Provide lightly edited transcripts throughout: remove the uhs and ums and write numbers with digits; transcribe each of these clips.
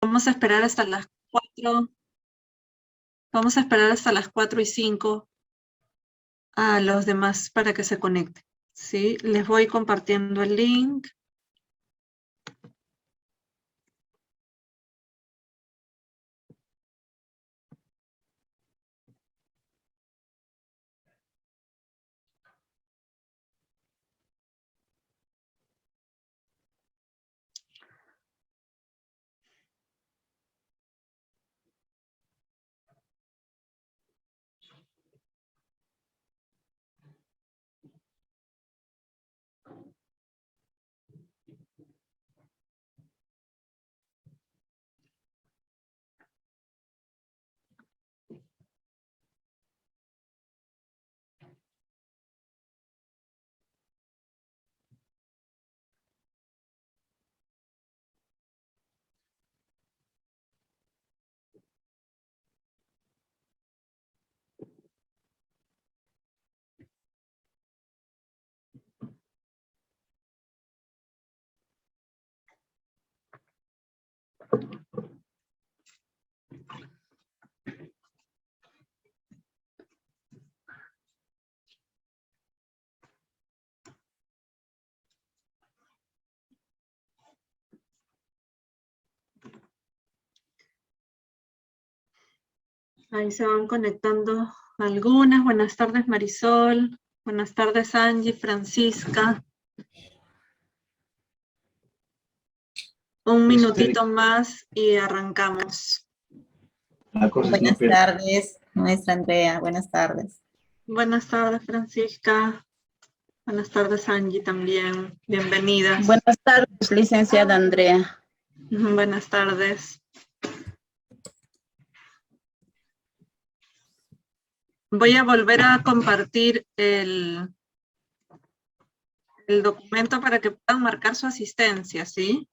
Vamos a esperar hasta las 4. Vamos a esperar hasta las 4:05 a los demás para que se conecten. ¿Sí? Les voy compartiendo el link. Ahí se van conectando algunas. Buenas tardes, Marisol. Buenas tardes, Angie, Francisca. Un minutito más y arrancamos. Buenas tardes, maestra Andrea. Buenas tardes. Buenas tardes, Francisca. Buenas tardes, Angie, también. Bienvenidas. Buenas tardes, licenciada Andrea. Buenas tardes. Voy a volver a compartir el documento para que puedan marcar su asistencia, ¿sí?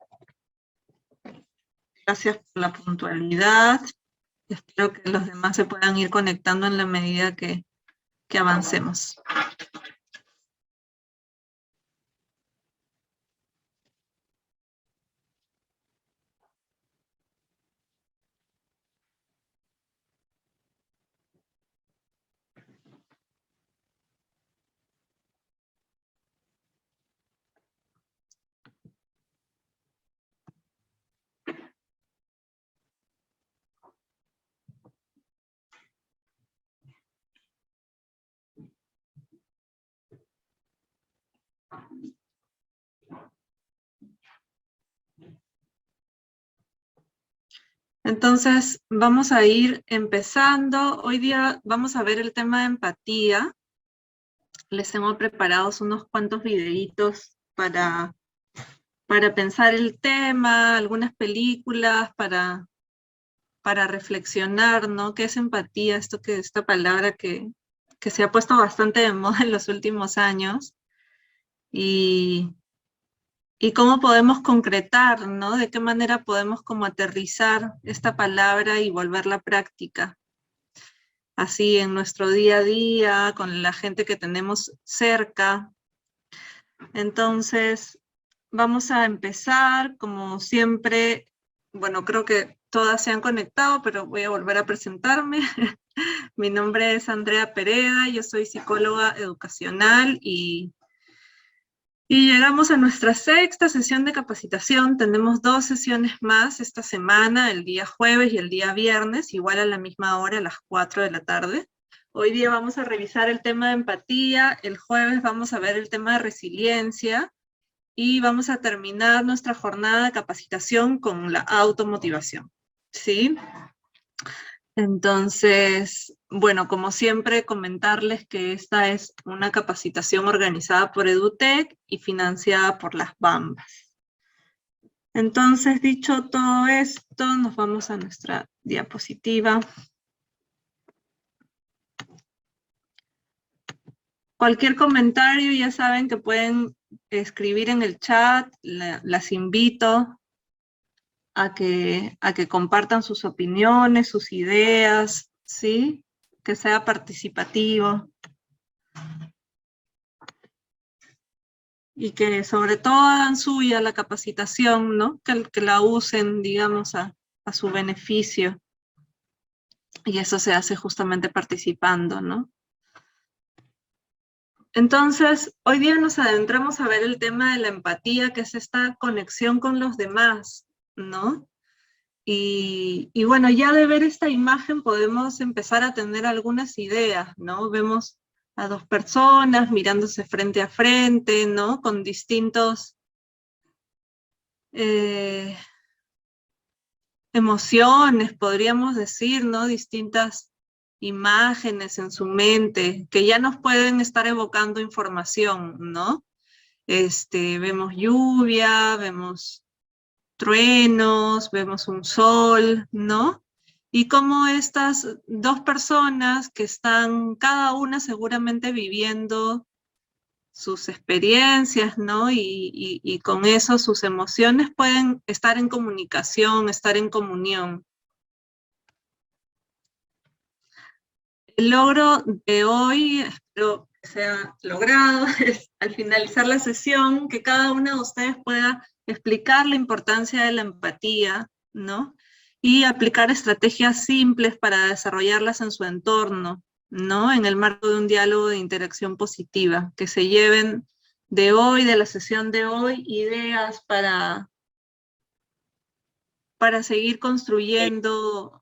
Gracias por la puntualidad. Espero que los demás se puedan ir conectando en la medida que avancemos. Entonces, vamos a ir empezando. Hoy día vamos a ver el tema de empatía. Les tengo preparados unos cuantos videitos para pensar el tema, algunas películas para reflexionar, ¿no? ¿Qué es empatía? Esta palabra que se ha puesto bastante de moda en los últimos años. Y cómo podemos concretar, ¿no? De qué manera podemos como aterrizar esta palabra y volverla práctica. Así en nuestro día a día, con la gente que tenemos cerca. Entonces, vamos a empezar, como siempre, bueno, creo que todas se han conectado, pero voy a volver a presentarme. Mi nombre es Andrea Pereda, yo soy psicóloga educacional y llegamos a nuestra sexta sesión de capacitación. Tenemos 2 sesiones más esta semana, el día jueves y el día viernes, igual a la misma hora, a las 4 de la tarde. Hoy día vamos a revisar el tema de empatía, el jueves vamos a ver el tema de resiliencia y vamos a terminar nuestra jornada de capacitación con la automotivación, ¿sí? Entonces, bueno, como siempre, comentarles que esta es una capacitación organizada por EduTech y financiada por las Bambas. Entonces, dicho todo esto, nos vamos a nuestra diapositiva. Cualquier comentario, ya saben que pueden escribir en el chat, las invito a que compartan sus opiniones, sus ideas, ¿sí? Que sea participativo. Y que sobre todo hagan suya la capacitación, ¿no? Que la usen, digamos, a su beneficio. Y eso se hace justamente participando, ¿no? Entonces, hoy día nos adentramos a ver el tema de la empatía, que es esta conexión con los demás, ¿no? Y bueno, ya de ver esta imagen podemos empezar a tener algunas ideas, ¿no? Vemos a dos personas mirándose frente a frente, ¿no? Con distintos emociones, podríamos decir, ¿no? Distintas imágenes en su mente que ya nos pueden estar evocando información, ¿no? Vemos lluvia, vemos truenos, vemos un sol, ¿no? Y cómo estas dos personas que están cada una seguramente viviendo sus experiencias, ¿no? Y con eso sus emociones pueden estar en comunicación, estar en comunión. El logro de hoy, espero que sea logrado, es al finalizar la sesión, que cada uno de ustedes pueda explicar la importancia de la empatía, ¿no? Y aplicar estrategias simples para desarrollarlas en su entorno, ¿no? En el marco de un diálogo de interacción positiva, que se lleven de hoy, de la sesión de hoy, ideas para seguir construyendo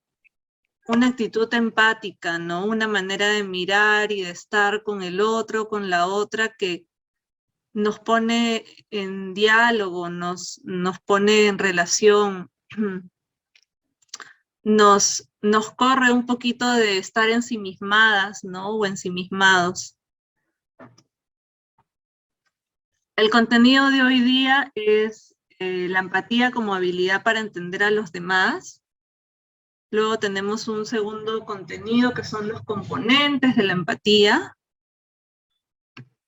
una actitud empática, ¿no? Una manera de mirar y de estar con el otro, con la otra, que nos pone en diálogo, nos pone en relación, nos corre un poquito de estar ensimismadas, ¿no? O ensimismados. El contenido de hoy día es la empatía como habilidad para entender a los demás. Luego tenemos un segundo contenido que son los componentes de la empatía.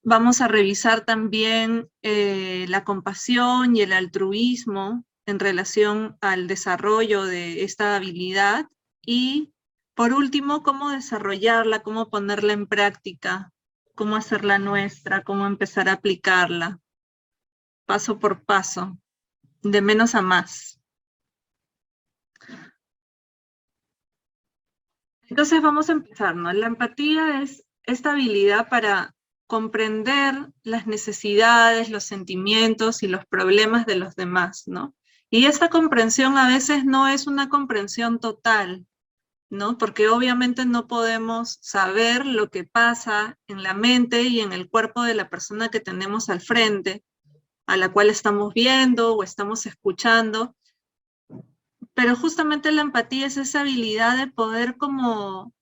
Vamos a revisar también la compasión y el altruismo en relación al desarrollo de esta habilidad. Y por último, cómo desarrollarla, cómo ponerla en práctica, cómo hacerla nuestra, cómo empezar a aplicarla, paso por paso, de menos a más. Entonces vamos a empezar, ¿no? La empatía es esta habilidad para comprender las necesidades, los sentimientos y los problemas de los demás, ¿no? Y esta comprensión a veces no es una comprensión total, ¿no? Porque obviamente no podemos saber lo que pasa en la mente y en el cuerpo de la persona que tenemos al frente, a la cual estamos viendo o estamos escuchando, pero justamente la empatía es esa habilidad de poder como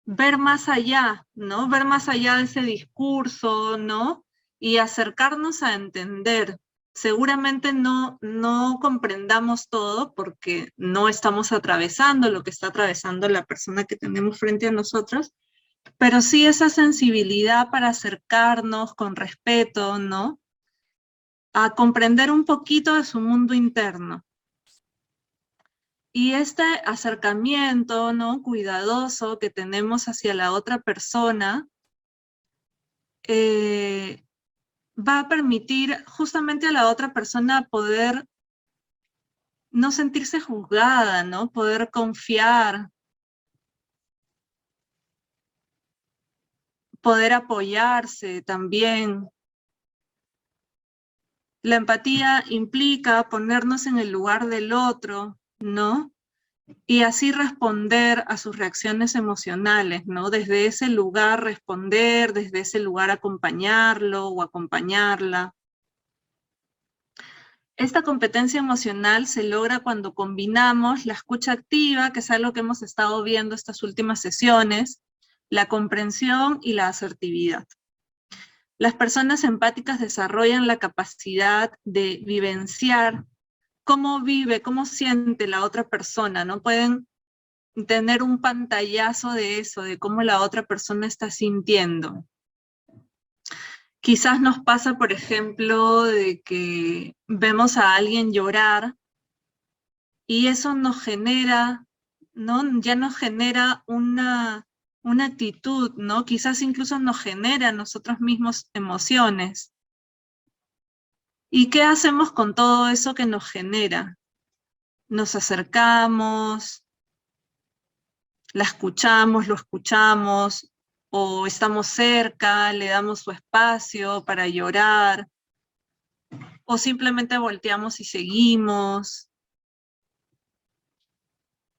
ver más allá, ¿no? Ver más allá de ese discurso, ¿no? Y acercarnos a entender. Seguramente no comprendamos todo porque no estamos atravesando lo que está atravesando la persona que tenemos frente a nosotros, pero sí esa sensibilidad para acercarnos con respeto, ¿no? A comprender un poquito de su mundo interno. Y este acercamiento, ¿no? Cuidadoso que tenemos hacia la otra persona va a permitir justamente a la otra persona poder no sentirse juzgada, ¿no? Poder confiar, poder apoyarse también. La empatía implica ponernos en el lugar del otro, ¿no? Y así responder a sus reacciones emocionales, ¿no? Desde ese lugar responder, desde ese lugar acompañarlo o acompañarla. Esta competencia emocional se logra cuando combinamos la escucha activa, que es algo que hemos estado viendo estas últimas sesiones, la comprensión y la asertividad. Las personas empáticas desarrollan la capacidad de vivenciar cómo vive, cómo siente la otra persona, ¿no? Pueden tener un pantallazo de eso, de cómo la otra persona está sintiendo. Quizás nos pasa, por ejemplo, de que vemos a alguien llorar y eso nos genera, ¿no? Ya nos genera una actitud, ¿no? Quizás incluso nos genera a nosotros mismos emociones. ¿Y qué hacemos con todo eso que nos genera? nos acercamos, la escuchamos, lo escuchamos, o estamos cerca, le damos su espacio para llorar, o simplemente volteamos y seguimos.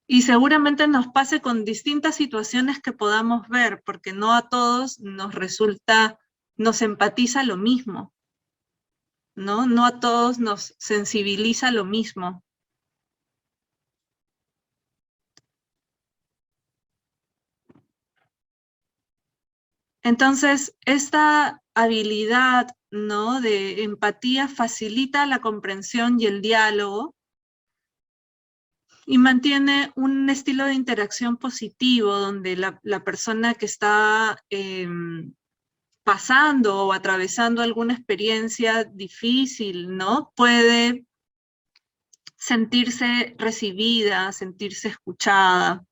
Y seguramente nos pase con distintas situaciones que podamos ver, porque no a todos nos empatiza lo mismo, ¿no? No a todos nos sensibiliza lo mismo. Entonces, esta habilidad, ¿no?, de empatía facilita la comprensión y el diálogo y mantiene un estilo de interacción positivo donde la persona que está pasando o atravesando alguna experiencia difícil, ¿no?, puede sentirse recibida, sentirse escuchada.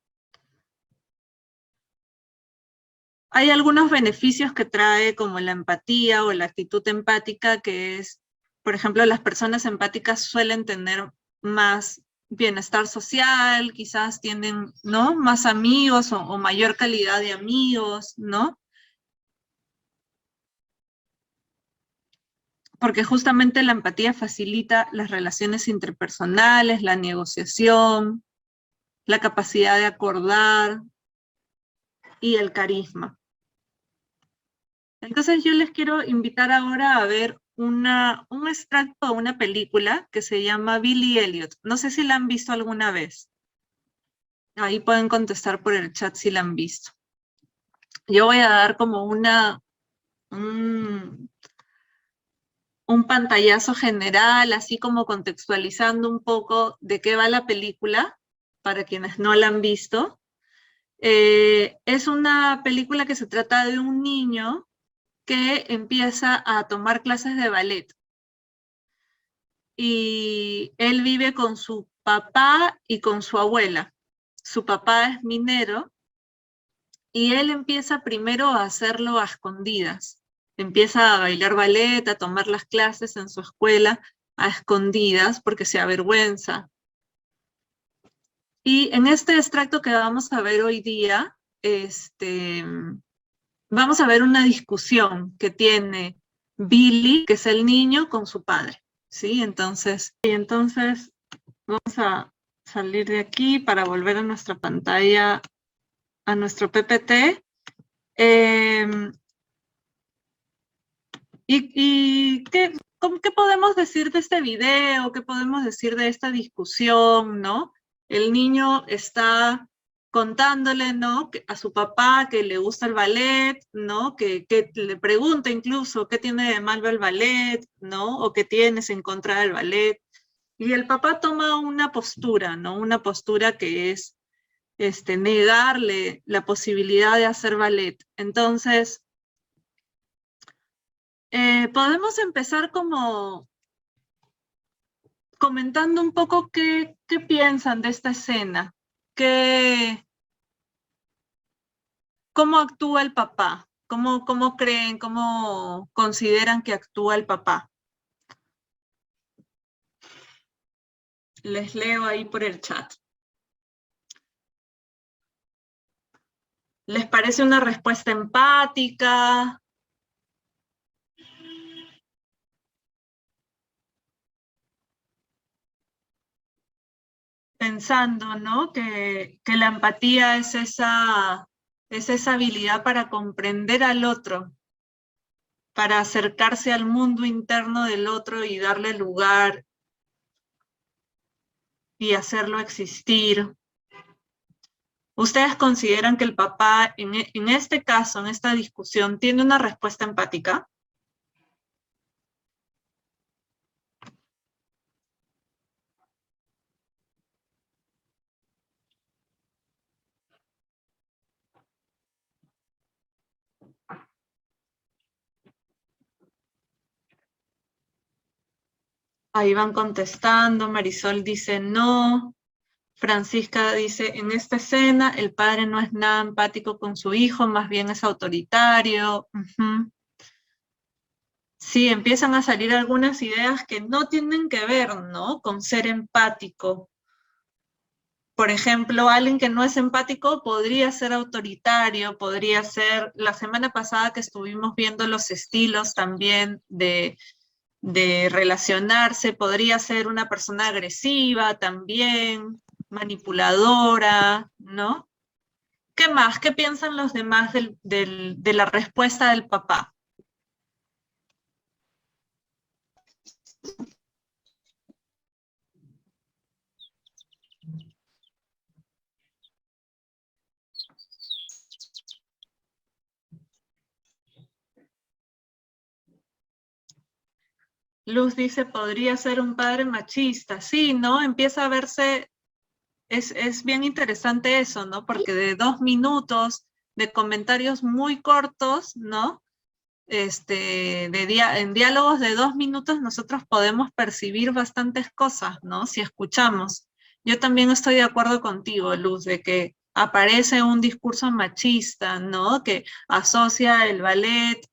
Hay algunos beneficios que trae, como la empatía o la actitud empática, que es, por ejemplo, las personas empáticas suelen tener más bienestar social, quizás tienen, ¿no?, más amigos o mayor calidad de amigos, ¿no? Porque justamente la empatía facilita las relaciones interpersonales, la negociación, la capacidad de acordar y el carisma. Entonces yo les quiero invitar ahora a ver un extracto de una película que se llama Billy Elliot. No sé si la han visto alguna vez. Ahí pueden contestar por el chat si la han visto. Yo voy a dar como un pantallazo general, así como contextualizando un poco de qué va la película, para quienes no la han visto. Es una película que se trata de un niño que empieza a tomar clases de ballet. Y él vive con su papá y con su abuela. Su papá es minero y él empieza primero a hacerlo a escondidas. Empieza a bailar ballet, a tomar las clases en su escuela a escondidas porque se avergüenza. Y en este extracto que vamos a ver hoy día, vamos a ver una discusión que tiene Billy, que es el niño, con su padre, ¿sí? Entonces vamos a salir de aquí para volver a nuestra pantalla, a nuestro PPT. ¿Qué podemos decir de este video? ¿Qué podemos decir de esta discusión, no? El niño está contándole, ¿no?, a su papá que le gusta el ballet, ¿no?, que le pregunta incluso qué tiene de malo el ballet, ¿no?, o qué tienes en contra del ballet. Y el papá toma una postura, ¿no?, una postura que es negarle la posibilidad de hacer ballet. Entonces, podemos empezar como comentando un poco qué piensan de esta escena, cómo actúa el papá, cómo creen, cómo consideran que actúa el papá. Les leo ahí por el chat. ¿Les parece una respuesta empática? Pensando, ¿no?, que la empatía es esa habilidad para comprender al otro, para acercarse al mundo interno del otro y darle lugar y hacerlo existir. ¿Ustedes consideran que el papá, en este caso, en esta discusión, tiene una respuesta empática? Ahí van contestando. Marisol dice no. Francisca dice, en esta escena el padre no es nada empático con su hijo, más bien es autoritario. Sí, empiezan a salir algunas ideas que no tienen que ver, ¿no?, con ser empático. por ejemplo, alguien que no es empático podría ser autoritario, podría ser, la semana pasada que estuvimos viendo los estilos también de relacionarse, podría ser una persona agresiva también, manipuladora, ¿no? ¿Qué más? ¿Qué piensan los demás de la respuesta del papá? Luz dice, podría ser un padre machista. Sí, ¿no? Empieza a verse, es bien interesante eso, ¿no? Porque de 2 minutos, de comentarios muy cortos, ¿no? En diálogos de 2 minutos nosotros podemos percibir bastantes cosas, ¿no? Si escuchamos. Yo también estoy de acuerdo contigo, Luz, de que aparece un discurso machista, ¿no? Que asocia el ballet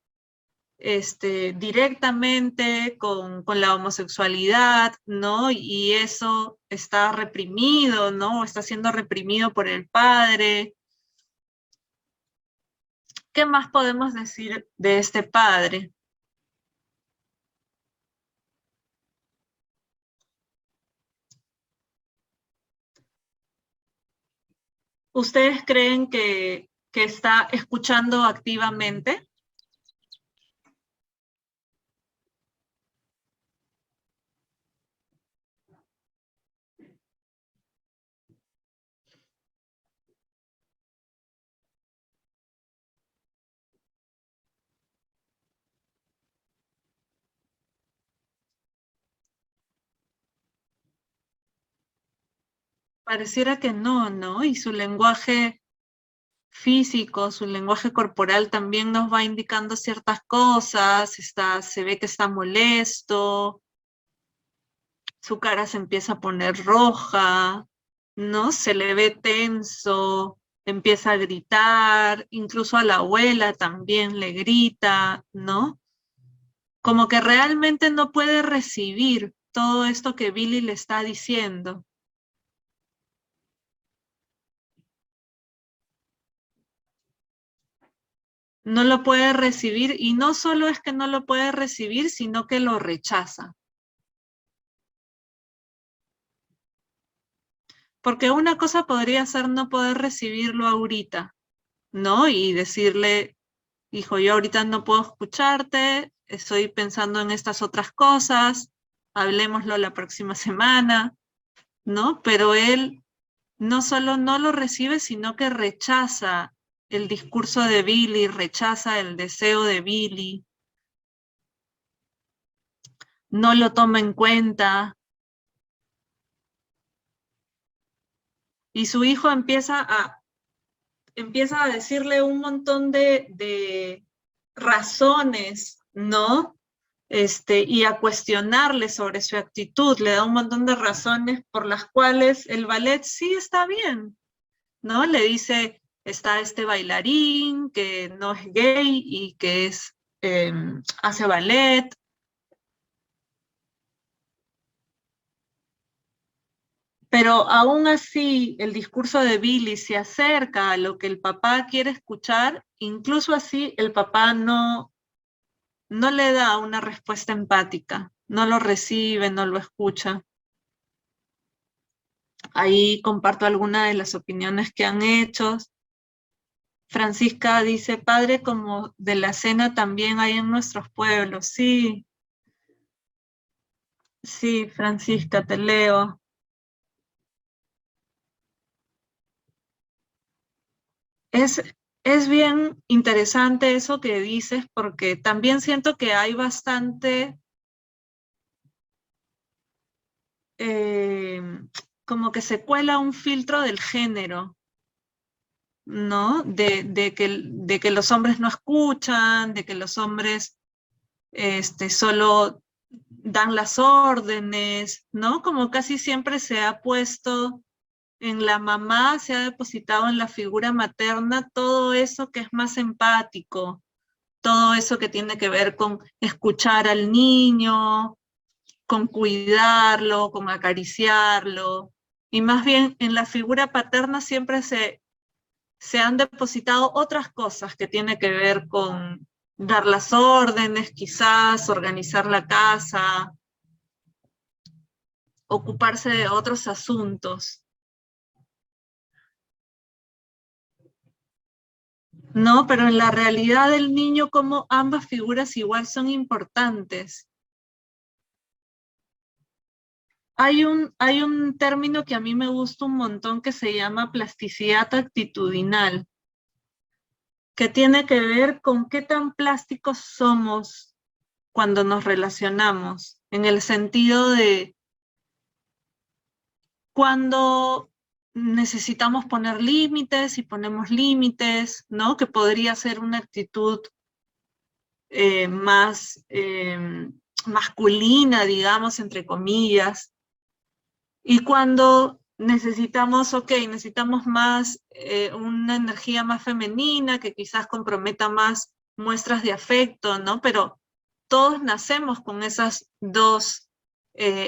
directamente con la homosexualidad, ¿no? Y eso está reprimido, ¿no? Está siendo reprimido por el padre. ¿Qué más podemos decir de este padre? ¿Ustedes creen que está escuchando activamente? Pareciera que no, ¿no? Y su lenguaje físico, su lenguaje corporal también nos va indicando ciertas cosas, se ve que está molesto, su cara se empieza a poner roja, ¿no? Se le ve tenso, empieza a gritar, incluso a la abuela también le grita, ¿no? Como que realmente no puede recibir todo esto que Billy le está diciendo. No lo puede recibir y no solo es que no lo puede recibir, sino que lo rechaza. Porque una cosa podría ser no poder recibirlo ahorita, ¿no? Y decirle, hijo, yo ahorita no puedo escucharte, estoy pensando en estas otras cosas, hablemoslo la próxima semana, ¿no? Pero él no solo no lo recibe, sino que rechaza el discurso de Billy, rechaza el deseo de Billy, no lo toma en cuenta, y su hijo empieza a decirle un montón de razones, ¿no? Y a cuestionarle sobre su actitud, le da un montón de razones por las cuales el ballet sí está bien, ¿no? Le dice, está este bailarín que no es gay y que hace ballet. Pero aún así, el discurso de Billy se acerca a lo que el papá quiere escuchar, incluso así el papá no le da una respuesta empática, no lo recibe, no lo escucha. Ahí comparto algunas de las opiniones que han hecho. Francisca dice, padre como de la cena también hay en nuestros pueblos. Sí, sí, Francisca, te leo. Es, es bien interesante eso que dices porque también siento que hay bastante, eh, como que se cuela un filtro del género, ¿no? De que los hombres no escuchan, de que los hombres solo dan las órdenes, ¿no? Como casi siempre se ha puesto en la mamá, se ha depositado en la figura materna todo eso que es más empático, todo eso que tiene que ver con escuchar al niño, con cuidarlo, con acariciarlo, y más bien en la figura paterna siempre se han depositado otras cosas que tienen que ver con dar las órdenes, quizás, organizar la casa, ocuparse de otros asuntos. No, pero en la realidad del niño, como ambas figuras igual son importantes. Hay un término que a mí me gusta un montón que se llama plasticidad actitudinal, que tiene que ver con qué tan plásticos somos cuando nos relacionamos, en el sentido de cuando necesitamos poner límites y ponemos límites, ¿no? Que podría ser una actitud más masculina, digamos, entre comillas. Y cuando necesitamos, necesitamos más, una energía más femenina, que quizás comprometa más muestras de afecto, ¿no? Pero todos nacemos con esas dos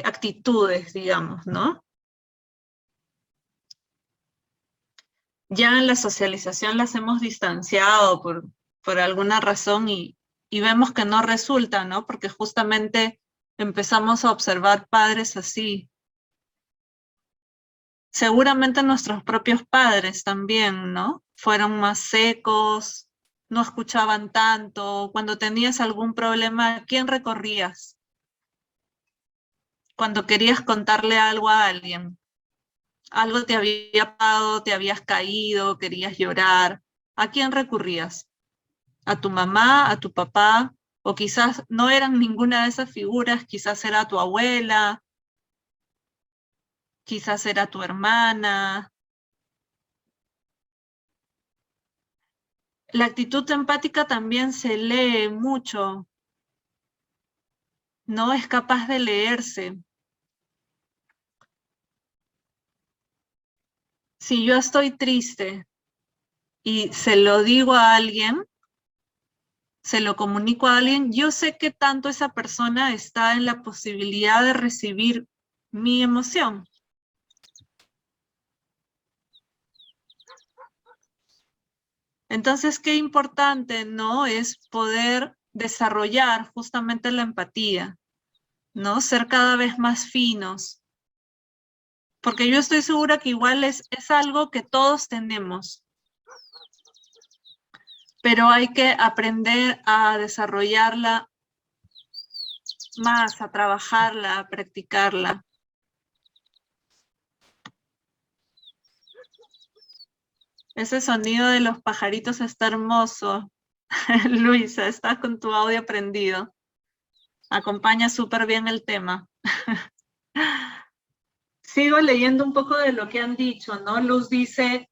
actitudes, digamos, ¿no? Ya en la socialización las hemos distanciado por alguna razón y vemos que no resulta, ¿no? Porque justamente empezamos a observar padres así. Seguramente nuestros propios padres también, ¿no? Fueron más secos, no escuchaban tanto. Cuando tenías algún problema, ¿a quién recorrías? Cuando querías contarle algo a alguien. Algo te había pasado, te habías caído, querías llorar. ¿A quién recurrías? ¿A tu mamá, a tu papá? O quizás no eran ninguna de esas figuras, quizás era tu abuela, quizás era tu hermana. La actitud empática también se lee mucho, no es capaz de leerse. Si yo estoy triste y se lo digo a alguien, se lo comunico a alguien, yo sé que tanto esa persona está en la posibilidad de recibir mi emoción. Entonces, qué importante, ¿no? Es poder desarrollar justamente la empatía, ¿no? Ser cada vez más finos. Porque yo estoy segura que igual es algo que todos tenemos. Pero hay que aprender a desarrollarla más, a trabajarla, a practicarla. Ese sonido de los pajaritos está hermoso. Luisa, estás con tu audio prendido. Acompaña súper bien el tema. Sigo leyendo un poco de lo que han dicho, ¿no? Luz dice,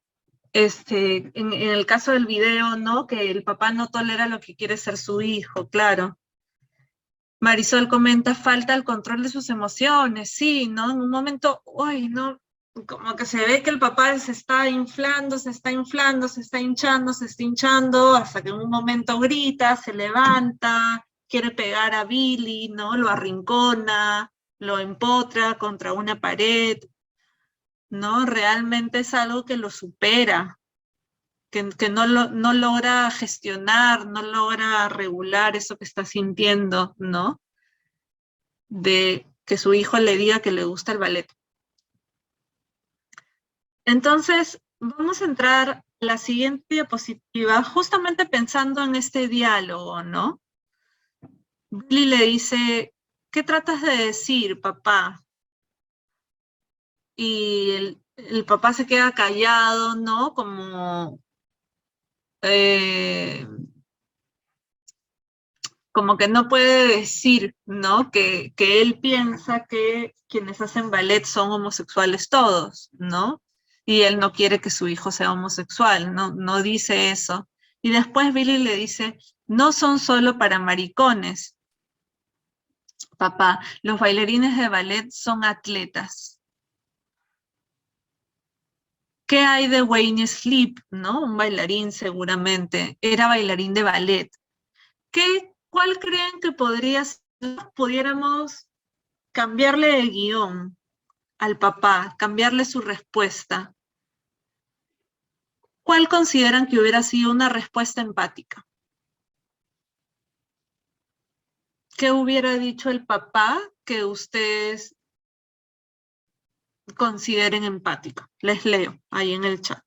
en el caso del video, ¿no? Que el papá no tolera lo que quiere ser su hijo, claro. Marisol comenta, falta el control de sus emociones, sí, ¿no? En un momento, uy, ¿no? Como que se ve que el papá se está inflando, se está inflando, se está hinchando, se está hinchando, hasta que en un momento grita, se levanta, quiere pegar a Billy, ¿no? Lo arrincona, lo empotra contra una pared, ¿no? Realmente es algo que lo supera, que no logra gestionar, no logra regular eso que está sintiendo, ¿no? De que su hijo le diga que le gusta el ballet. Entonces, vamos a entrar a la siguiente diapositiva, justamente pensando en este diálogo, ¿no? Billy le dice, ¿qué tratas de decir, papá? Y el papá se queda callado, ¿no? Como que no puede decir, ¿no? Que él piensa que quienes hacen ballet son homosexuales todos, ¿no? Y él no quiere que su hijo sea homosexual, no dice eso. Y después Billy le dice, no son solo para maricones, papá, los bailarines de ballet son atletas. ¿Qué hay de Wayne Sleep, no? Un bailarín seguramente, era bailarín de ballet. ¿Cuál creen que pudiéramos cambiarle de guión? al papá, cambiarle su respuesta, ¿cuál consideran que hubiera sido una respuesta empática? ¿Qué hubiera dicho el papá que ustedes consideren empática? Les leo ahí en el chat.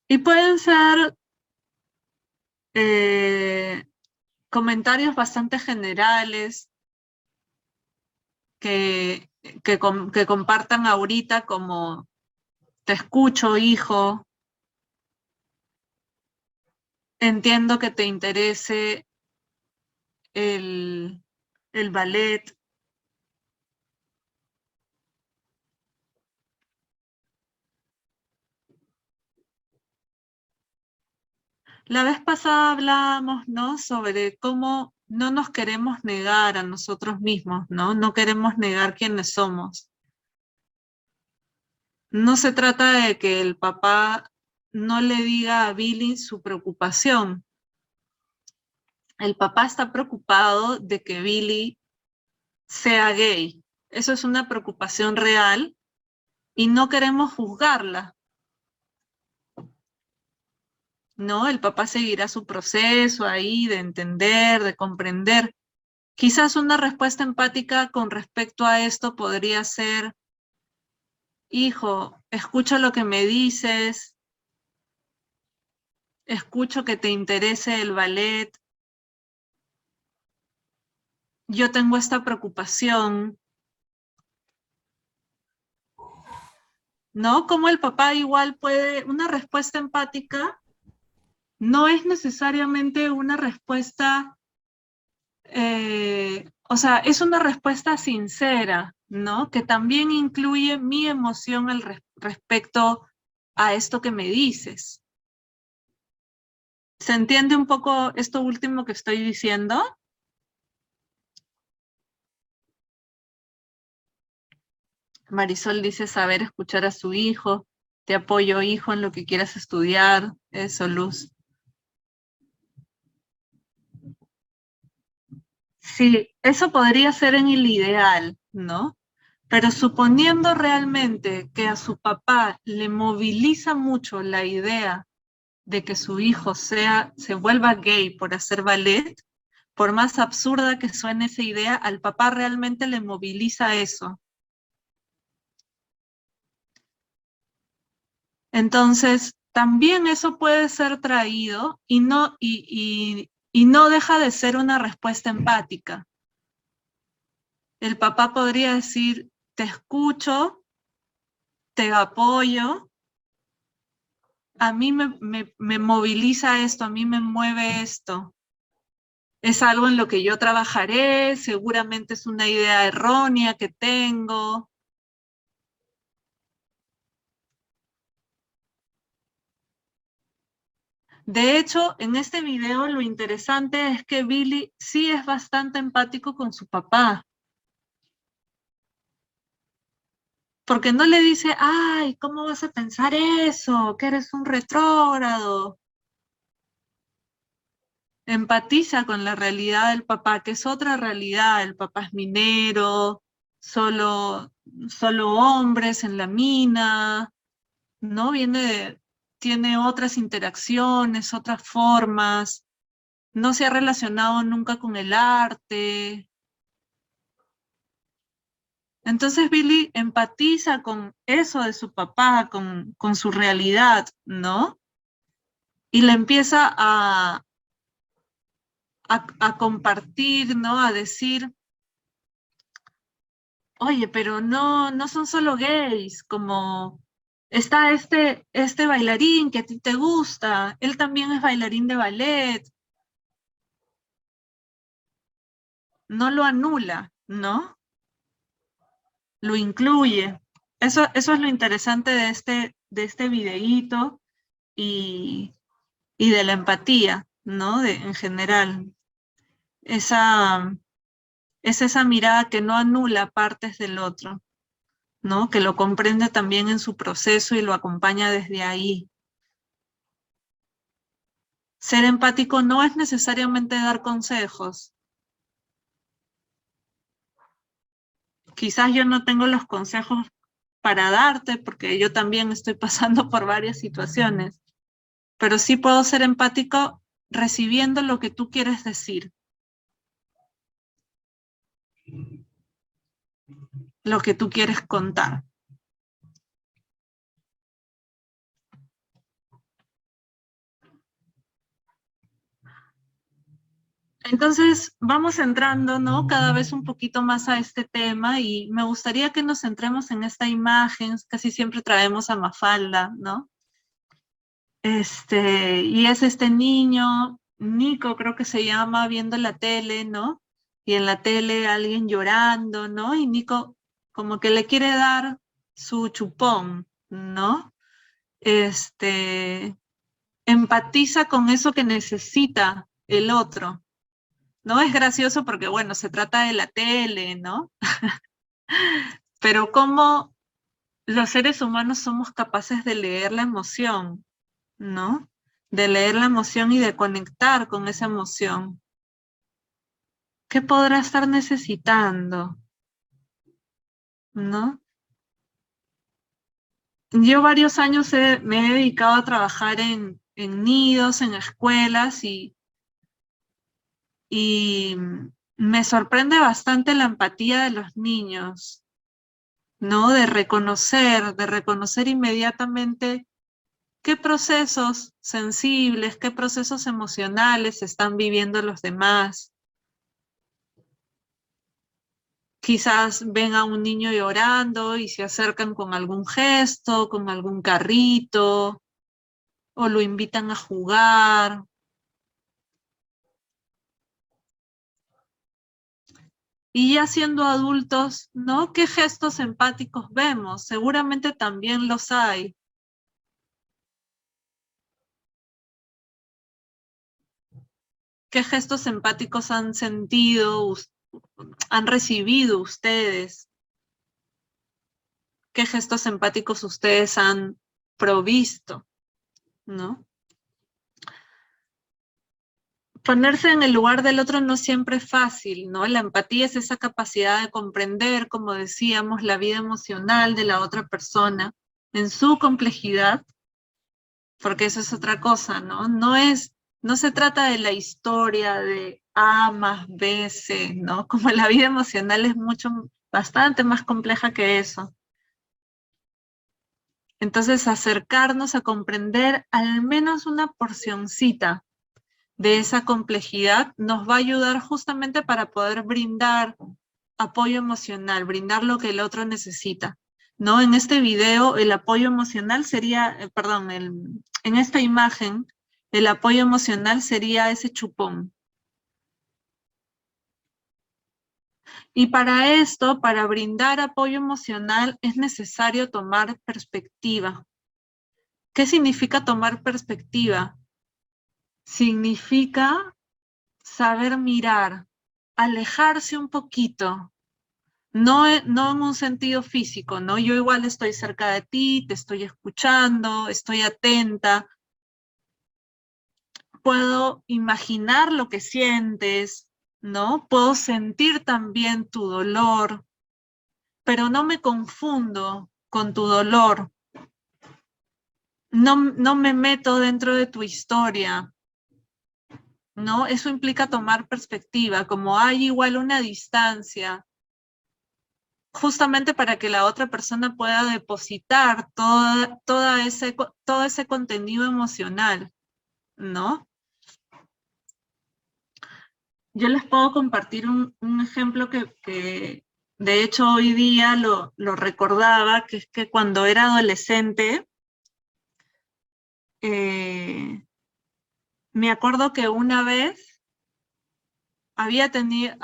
Y pueden ser comentarios bastante generales que compartan ahorita, como te escucho, hijo, entiendo que te interese el ballet. La vez pasada hablábamos, ¿no?, sobre cómo no nos queremos negar a nosotros mismos, ¿no? No queremos negar quiénes somos. No se trata de que el papá no le diga a Billy su preocupación. El papá está preocupado de que Billy sea gay. Eso es una preocupación real y no queremos juzgarla, ¿no? El papá seguirá su proceso ahí de entender, de comprender. Quizás una respuesta empática con respecto a esto podría ser: hijo, escucho lo que me dices, escucho que te interese el ballet, yo tengo esta preocupación, ¿no? Como el papá igual puede, una respuesta empática no es necesariamente una respuesta, o sea, es una respuesta sincera, ¿no? Que también incluye mi emoción respecto a esto que me dices. ¿Se entiende un poco esto último que estoy diciendo? Marisol dice saber escuchar a su hijo. Te apoyo, hijo, en lo que quieras estudiar. Eso, Luz. Sí, eso podría ser en el ideal, ¿no? Pero suponiendo realmente que a su papá le moviliza mucho la idea de que su hijo se vuelva gay por hacer ballet, por más absurda que suene esa idea, al papá realmente le moviliza eso. Entonces, también eso puede ser traído y no deja de ser una respuesta empática. El papá podría decir, te escucho, te apoyo, a mí me moviliza esto, a mí me mueve esto. Es algo en lo que yo trabajaré, seguramente es una idea errónea que tengo. De hecho, en este video lo interesante es que Billy sí es bastante empático con su papá. Porque no le dice, ay, ¿cómo vas a pensar eso? Que eres un retrógrado. Empatiza con la realidad del papá, que es otra realidad. El papá es minero, solo hombres en la mina, ¿no? Tiene otras interacciones, otras formas, no se ha relacionado nunca con el arte. Entonces Billy empatiza con eso de su papá, con su realidad, ¿no? Y le empieza a compartir, ¿no? A decir, oye, pero no son solo gays, como está este bailarín que a ti te gusta, él también es bailarín de ballet. No lo anula, ¿no? Lo incluye. Eso es lo interesante de este videíto y de la empatía, ¿no? En general. es esa mirada que no anula partes del otro, ¿no? Que lo comprende también en su proceso y lo acompaña desde ahí. Ser empático no es necesariamente dar consejos. Quizás yo no tengo los consejos para darte, porque yo también estoy pasando por varias situaciones, pero sí puedo ser empático recibiendo lo que tú quieres decir, lo que tú quieres contar. Entonces, vamos entrando, ¿no? Cada vez un poquito más a este tema y me gustaría que nos centremos en esta imagen. Casi siempre traemos a Mafalda, ¿no? Y es este niño, Nico creo que se llama, viendo la tele, ¿no? Y en la tele alguien llorando, ¿no? Y Nico como que le quiere dar su chupón, ¿no? Empatiza con eso que necesita el otro. No es gracioso porque, bueno, se trata de la tele, ¿no? Pero cómo los seres humanos somos capaces de leer la emoción, ¿no? De leer la emoción y de conectar con esa emoción. ¿Qué podrá estar necesitando? ¿No? Yo varios años me he dedicado a trabajar en nidos, en escuelas y me sorprende bastante la empatía de los niños, ¿no? De reconocer inmediatamente qué procesos sensibles, qué procesos emocionales están viviendo los demás. Quizás ven a un niño llorando y se acercan con algún gesto, con algún carrito, o lo invitan a jugar. Y ya siendo adultos, ¿no? ¿Qué gestos empáticos vemos? Seguramente también los hay. ¿Qué gestos empáticos han sentido, han recibido ustedes? ¿Qué gestos empáticos ustedes han provisto? ¿No? Ponerse en el lugar del otro no siempre es fácil, ¿no? La empatía es esa capacidad de comprender, como decíamos, la vida emocional de la otra persona en su complejidad, porque eso es otra cosa, ¿no? No se trata de la historia de A más B, C, ¿no? Como la vida emocional es bastante más compleja que eso. Entonces, acercarnos a comprender al menos una porcioncita de esa complejidad nos va a ayudar justamente para poder brindar apoyo emocional, brindar lo que el otro necesita, ¿no? En este video el apoyo emocional sería, en esta imagen, el apoyo emocional sería ese chupón. Y para esto, para brindar apoyo emocional, es necesario tomar perspectiva. ¿Qué significa tomar perspectiva? Significa saber mirar, alejarse un poquito, no en un sentido físico, ¿no? Yo igual estoy cerca de ti, te estoy escuchando, estoy atenta, puedo imaginar lo que sientes, ¿no? Puedo sentir también tu dolor, pero no me confundo con tu dolor, no me meto dentro de tu historia, ¿no? Eso implica tomar perspectiva, como hay igual una distancia, justamente para que la otra persona pueda depositar todo ese contenido emocional, ¿no? Yo les puedo compartir un ejemplo que de hecho hoy día lo recordaba, que es que cuando era adolescente, me acuerdo que una vez había tenido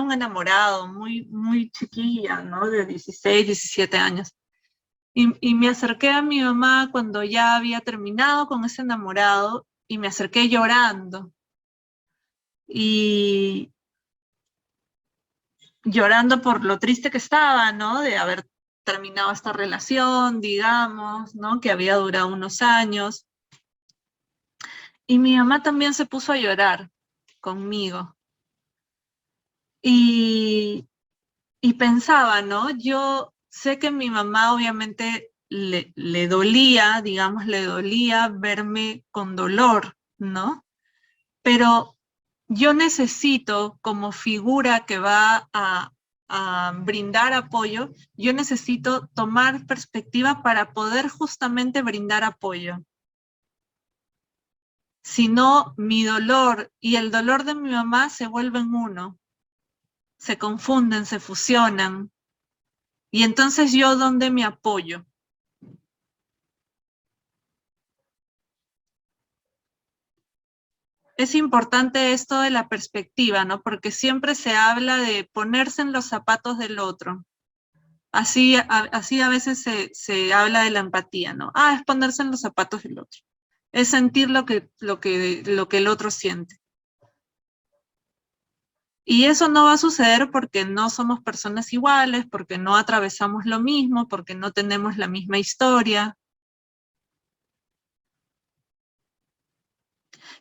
un enamorado muy chiquilla, ¿no? De 16, 17 años. Y me acerqué a mi mamá cuando ya había terminado con ese enamorado y me acerqué llorando. y llorando por lo triste que estaba, ¿no? De haber terminado esta relación, digamos, ¿no? Que había durado unos años. Y mi mamá también se puso a llorar conmigo. Y pensaba, ¿no? Yo sé que mi mamá obviamente le dolía, digamos, le dolía verme con dolor, ¿no? Pero yo necesito, como figura que va a brindar apoyo, yo necesito tomar perspectiva para poder justamente brindar apoyo. Si no, mi dolor y el dolor de mi mamá se vuelven uno, se confunden, se fusionan. Y entonces yo, ¿dónde me apoyo? Es importante esto de la perspectiva, ¿no? Porque siempre se habla de ponerse en los zapatos del otro. Así a veces se habla de la empatía, ¿no? Ah, es ponerse en los zapatos del otro. Es sentir lo que el otro siente. Y eso no va a suceder porque no somos personas iguales, porque no atravesamos lo mismo, porque no tenemos la misma historia.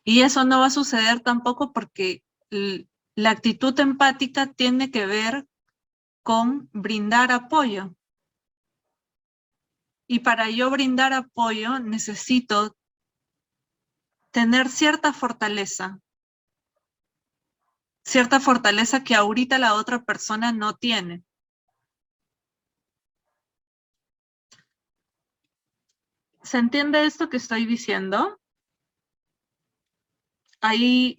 Y eso no va a suceder tampoco porque la actitud empática tiene que ver con brindar apoyo. Y para yo brindar apoyo necesito tener cierta fortaleza que ahorita la otra persona no tiene. ¿Se entiende esto que estoy diciendo? Ahí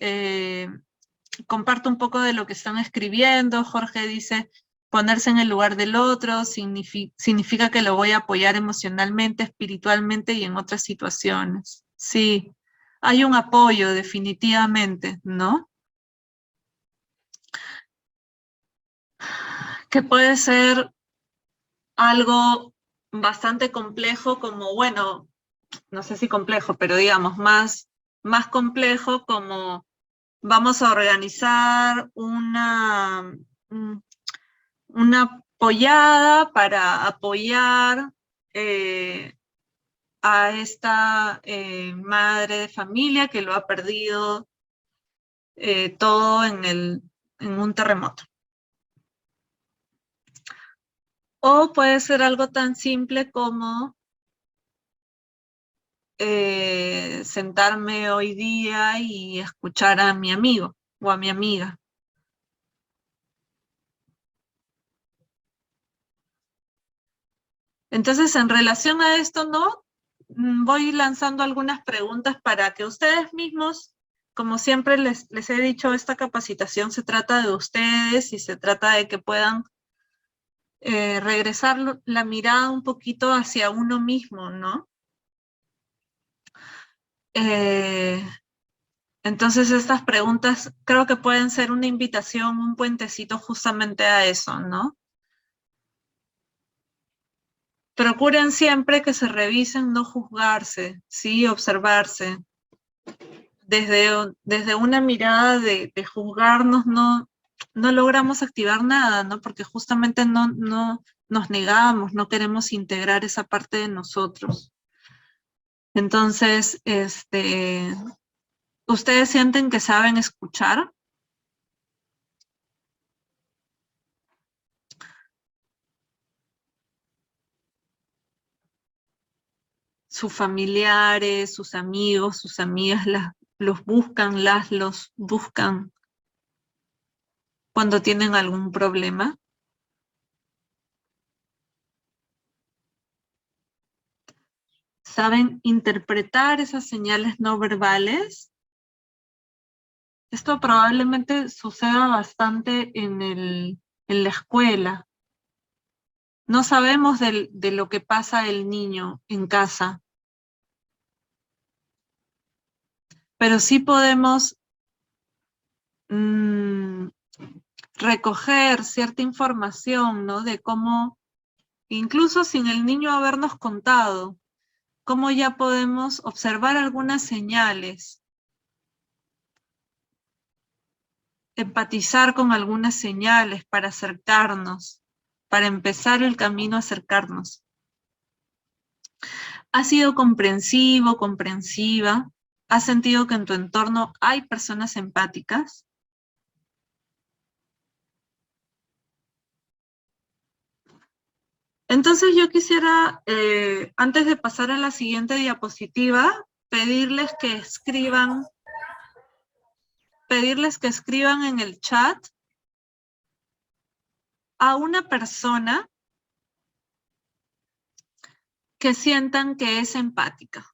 comparto un poco de lo que están escribiendo. Jorge dice, ponerse en el lugar del otro significa que lo voy a apoyar emocionalmente, espiritualmente y en otras situaciones. Sí, hay un apoyo definitivamente, ¿no? Que puede ser algo bastante complejo como, bueno, no sé si complejo, pero digamos más complejo como vamos a organizar una pollada para apoyar a esta madre de familia que lo ha perdido todo en un terremoto. O puede ser algo tan simple como sentarme hoy día y escuchar a mi amigo o a mi amiga. Entonces, en relación a esto, ¿no? Voy lanzando algunas preguntas para que ustedes mismos, como siempre les he dicho, esta capacitación se trata de ustedes y se trata de que puedan regresar la mirada un poquito hacia uno mismo, ¿no? Entonces estas preguntas creo que pueden ser una invitación, un puentecito justamente a eso, ¿no? Procuren siempre que se revisen, no juzgarse, sí, observarse. Desde una mirada de juzgarnos no logramos activar nada, ¿no? Porque justamente no nos negamos, no queremos integrar esa parte de nosotros. Entonces, ¿ustedes sienten que saben escuchar? Sus familiares, sus amigos, sus amigas los buscan, los buscan cuando tienen algún problema. ¿Saben interpretar esas señales no verbales? Esto probablemente suceda bastante en la escuela. No sabemos de lo que pasa el niño en casa, pero sí podemos recoger cierta información, ¿no? De cómo, incluso sin el niño habernos contado, cómo ya podemos observar algunas señales. empatizar con algunas señales para acercarnos, para empezar el camino a acercarnos. ¿Has sido comprensivo, comprensiva? ¿Has sentido que en tu entorno hay personas empáticas? Entonces yo quisiera, antes de pasar a la siguiente diapositiva, pedirles que escriban en el chat a una persona que sientan que es empática.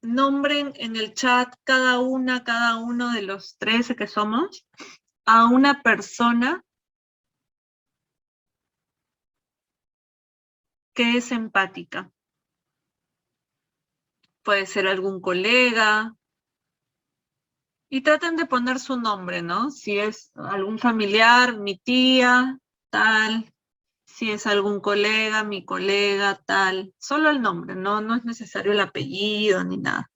Nombren en el chat cada uno de los 13 que somos, a una persona que es empática. Puede ser algún colega. Y traten de poner su nombre, ¿no? Si es algún familiar, mi tía, tal. Si es algún colega, mi colega, tal. Solo el nombre, no es necesario el apellido ni nada.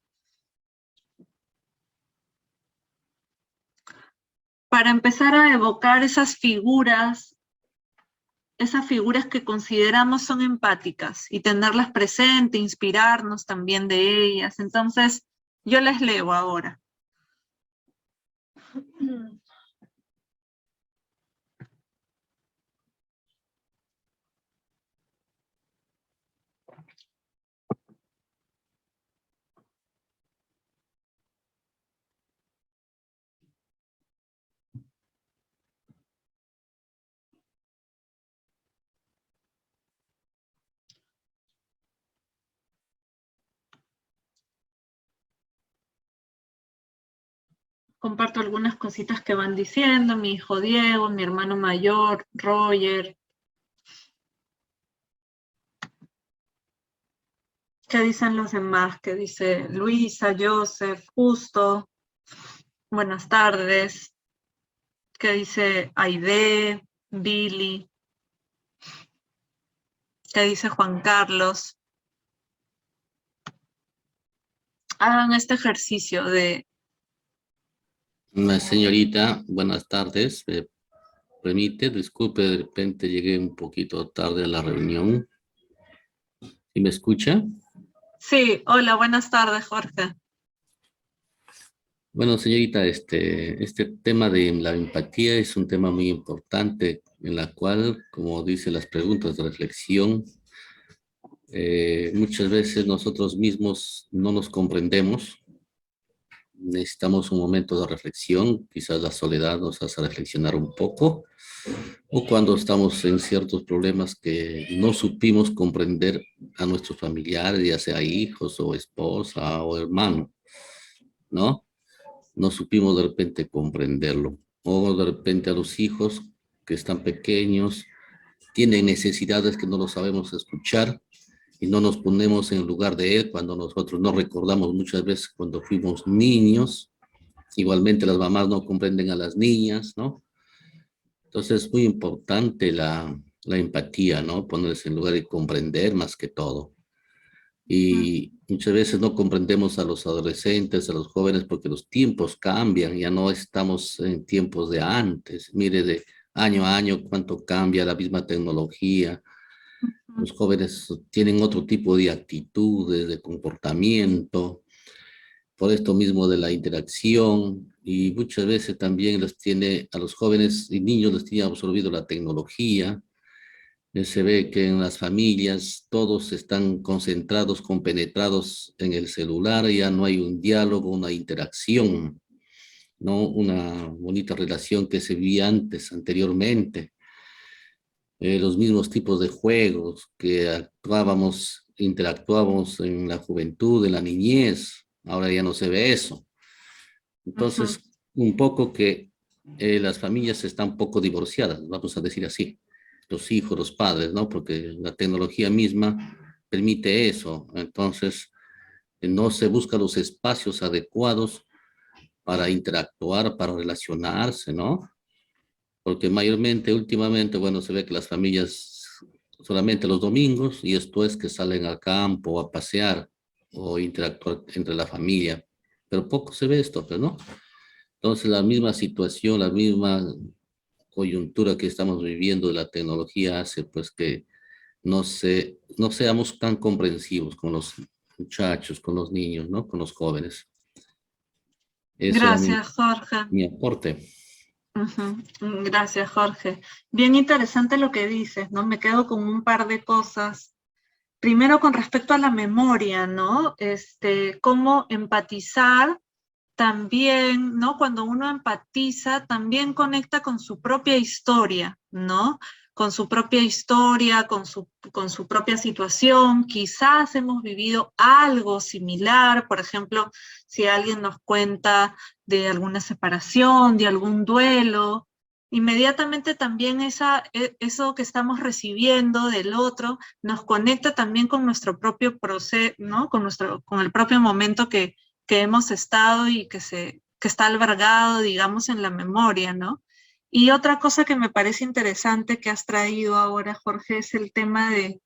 Para empezar a evocar esas figuras que consideramos son empáticas y tenerlas presente, inspirarnos también de ellas. Entonces, yo les leo ahora. Comparto algunas cositas que van diciendo, mi hijo Diego, mi hermano mayor, Roger. ¿Qué dicen los demás? ¿Qué dice Luisa, Joseph, Justo? Buenas tardes. ¿Qué dice Aide, Billy? ¿Qué dice Juan Carlos? Hagan este ejercicio de... Señorita, buenas tardes. ¿Me permite? Disculpe, de repente llegué un poquito tarde a la reunión. ¿Sí me escucha? Sí, hola, buenas tardes, Jorge. Bueno, señorita, este tema de la empatía es un tema muy importante en la cual, como dicen las preguntas de reflexión, muchas veces nosotros mismos no nos comprendemos. Necesitamos un momento de reflexión, quizás la soledad nos hace reflexionar un poco, o cuando estamos en ciertos problemas que no supimos comprender a nuestros familiares, ya sea hijos o esposa o hermano, ¿no? No supimos de repente comprenderlo. O de repente a los hijos que están pequeños, tienen necesidades que no lo sabemos escuchar y no nos ponemos en lugar de él cuando nosotros no recordamos muchas veces cuando fuimos niños. Igualmente las mamás no comprenden a las niñas, ¿no? Entonces es muy importante la empatía, ¿no? Ponerse en lugar y comprender más que todo. Y muchas veces no comprendemos a los adolescentes, a los jóvenes, porque los tiempos cambian, ya no estamos en tiempos de antes. Mire, de año a año cuánto cambia la misma tecnología. Los jóvenes tienen otro tipo de actitudes, de comportamiento, por esto mismo de la interacción, y muchas veces también a los jóvenes y niños les tiene absorbido la tecnología. Se ve que en las familias todos están concentrados, compenetrados en el celular, ya no hay un diálogo, una interacción, ¿no? Una bonita relación que se vivía anteriormente. Los mismos tipos de juegos que interactuábamos en la juventud, en la niñez, ahora ya no se ve eso. Entonces, un poco que las familias están un poco divorciadas, vamos a decir así, los hijos, los padres, ¿no? Porque la tecnología misma permite eso. Entonces, no se buscan los espacios adecuados para interactuar, para relacionarse, ¿no? Porque mayormente, últimamente, bueno, se ve que las familias solamente los domingos y esto es que salen al campo a pasear o interactuar entre la familia. pero poco se ve esto, pero no. Entonces la misma situación, la misma coyuntura que estamos viviendo de la tecnología hace pues que no seamos tan comprensivos con los muchachos, con los niños, ¿no? Con los jóvenes. Eso era Gracias, Jorge. mi aporte. Ujú. Gracias, Jorge. Bien interesante lo que dices, ¿no? Me quedo con un par de cosas. Primero, con respecto a la memoria, ¿no? Cómo empatizar también, ¿no? Cuando uno empatiza, también conecta con su propia historia, ¿no? Con su propia historia, con su propia situación. Quizás hemos vivido algo similar, por ejemplo, si alguien nos cuenta de alguna separación, de algún duelo, inmediatamente también eso que estamos recibiendo del otro nos conecta también con nuestro propio proceso, ¿no? Con el propio momento que hemos estado y que está albergado, digamos, en la memoria, ¿no? Y otra cosa que me parece interesante que has traído ahora, Jorge, es el tema de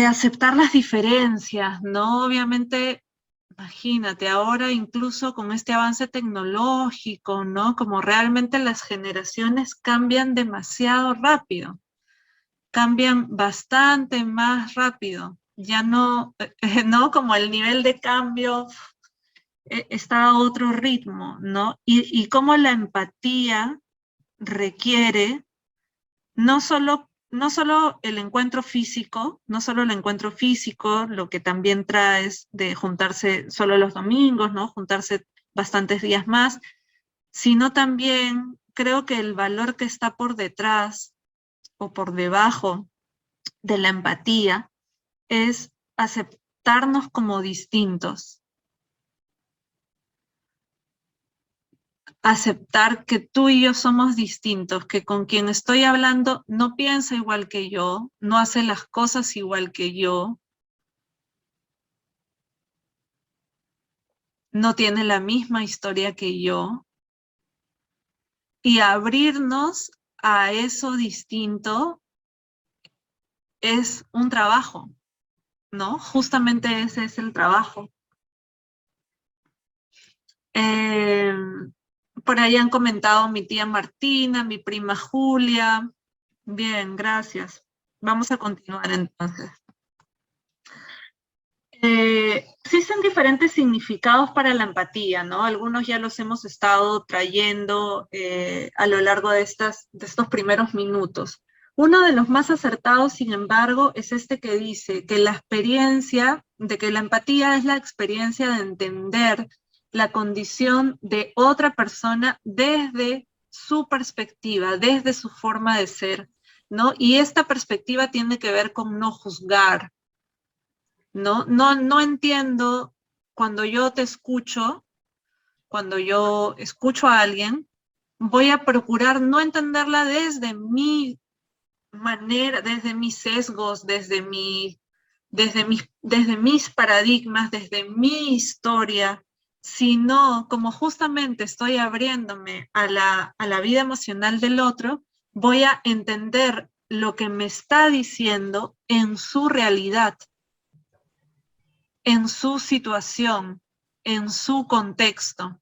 aceptar las diferencias, ¿no? Obviamente, imagínate, ahora incluso con este avance tecnológico, ¿no? Como realmente las generaciones cambian demasiado rápido, cambian bastante más rápido. Ya no, ¿no? Como el nivel de cambio está a otro ritmo, ¿no? Y cómo la empatía requiere no solo el encuentro físico, no solo el encuentro físico, lo que también traes de juntarse solo los domingos, ¿no? Juntarse bastantes días más, sino también creo que el valor que está por detrás o por debajo de la empatía es aceptarnos como distintos, aceptar que tú y yo somos distintos, que con quien estoy hablando no piensa igual que yo, no hace las cosas igual que yo, no tiene la misma historia que yo, y abrirnos a eso distinto es un trabajo, ¿no? Justamente ese es el trabajo. Eh, por ahí han comentado mi tía Martina, mi prima Julia. Bien, gracias. Vamos a continuar entonces. Existen diferentes significados para la empatía, ¿no? Algunos ya los hemos estado trayendo a lo largo de estos primeros minutos. Uno de los más acertados, sin embargo, es este que dice que la empatía es la experiencia de entender la condición de otra persona desde su perspectiva, desde su forma de ser, ¿no? Y esta perspectiva tiene que ver con no juzgar, no entiendo cuando yo te escucho, cuando yo escucho a alguien, voy a procurar no entenderla desde mi manera, desde mis sesgos, desde mis paradigmas, desde mi historia, sino como justamente estoy abriéndome a la vida emocional del otro, voy a entender lo que me está diciendo en su realidad, en su situación, en su contexto.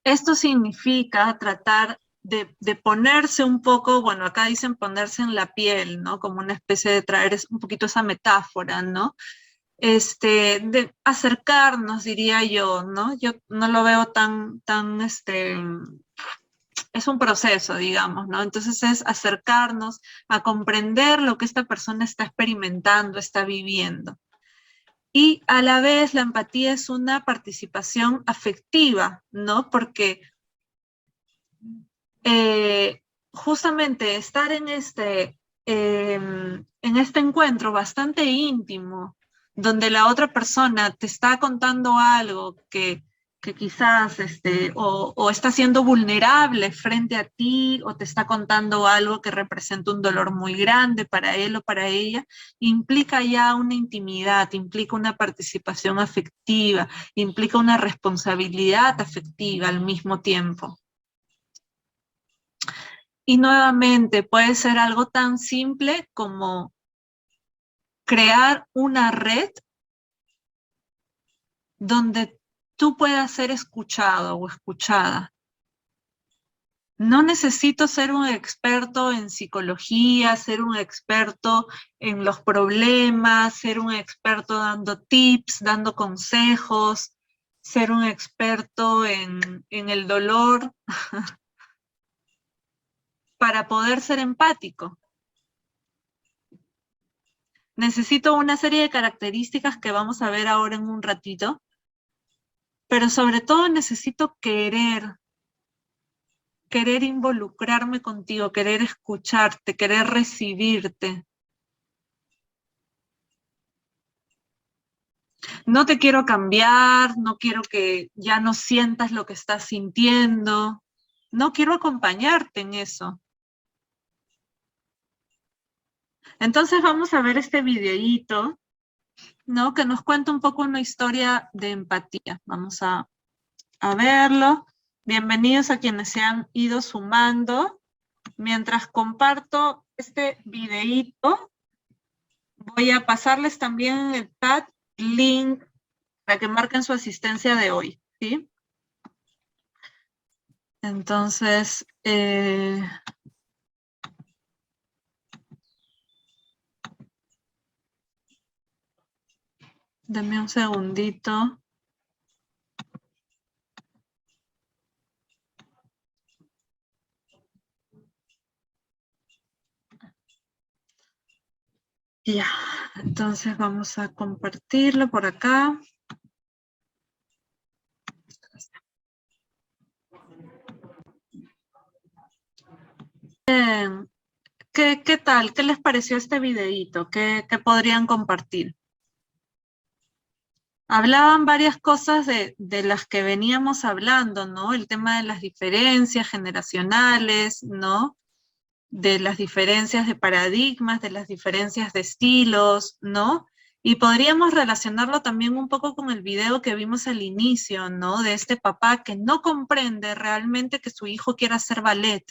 Esto significa tratar de ponerse un poco, bueno, acá dicen ponerse en la piel, ¿no? Como una especie de traer un poquito esa metáfora, ¿no? De acercarnos, diría yo, ¿no? Yo no lo veo tan, es un proceso, digamos, ¿no? Entonces es acercarnos a comprender lo que esta persona está experimentando, está viviendo. Y a la vez la empatía es una participación afectiva, ¿no? Porque justamente estar en este encuentro bastante íntimo, donde la otra persona te está contando algo que quizás o está siendo vulnerable frente a ti, o te está contando algo que representa un dolor muy grande para él o para ella, implica ya una intimidad, implica una participación afectiva, implica una responsabilidad afectiva al mismo tiempo. Y nuevamente puede ser algo tan simple como crear una red donde tú puedas ser escuchado o escuchada. No necesito ser un experto en psicología, ser un experto en los problemas, ser un experto dando tips, dando consejos, ser un experto en el dolor para poder ser empático. Necesito una serie de características que vamos a ver ahora en un ratito, pero sobre todo necesito querer involucrarme contigo, querer escucharte, querer recibirte. No te quiero cambiar, no quiero que ya no sientas lo que estás sintiendo, no quiero acompañarte en eso. Entonces vamos a ver este videíto, ¿no? Que nos cuenta un poco una historia de empatía. Vamos a verlo. Bienvenidos a quienes se han ido sumando. Mientras comparto este videíto, voy a pasarles también en el chat link para que marquen su asistencia de hoy, ¿sí? Entonces, denme un segundito. Ya, entonces vamos a compartirlo por acá. Bien. ¿Qué tal? ¿Qué les pareció este videíto? ¿Qué podrían compartir? Hablaban varias cosas de las que veníamos hablando, ¿no? El tema de las diferencias generacionales, ¿no? De las diferencias de paradigmas, de las diferencias de estilos, ¿no? Y podríamos relacionarlo también un poco con el video que vimos al inicio, ¿no? De este papá que no comprende realmente que su hijo quiera hacer ballet,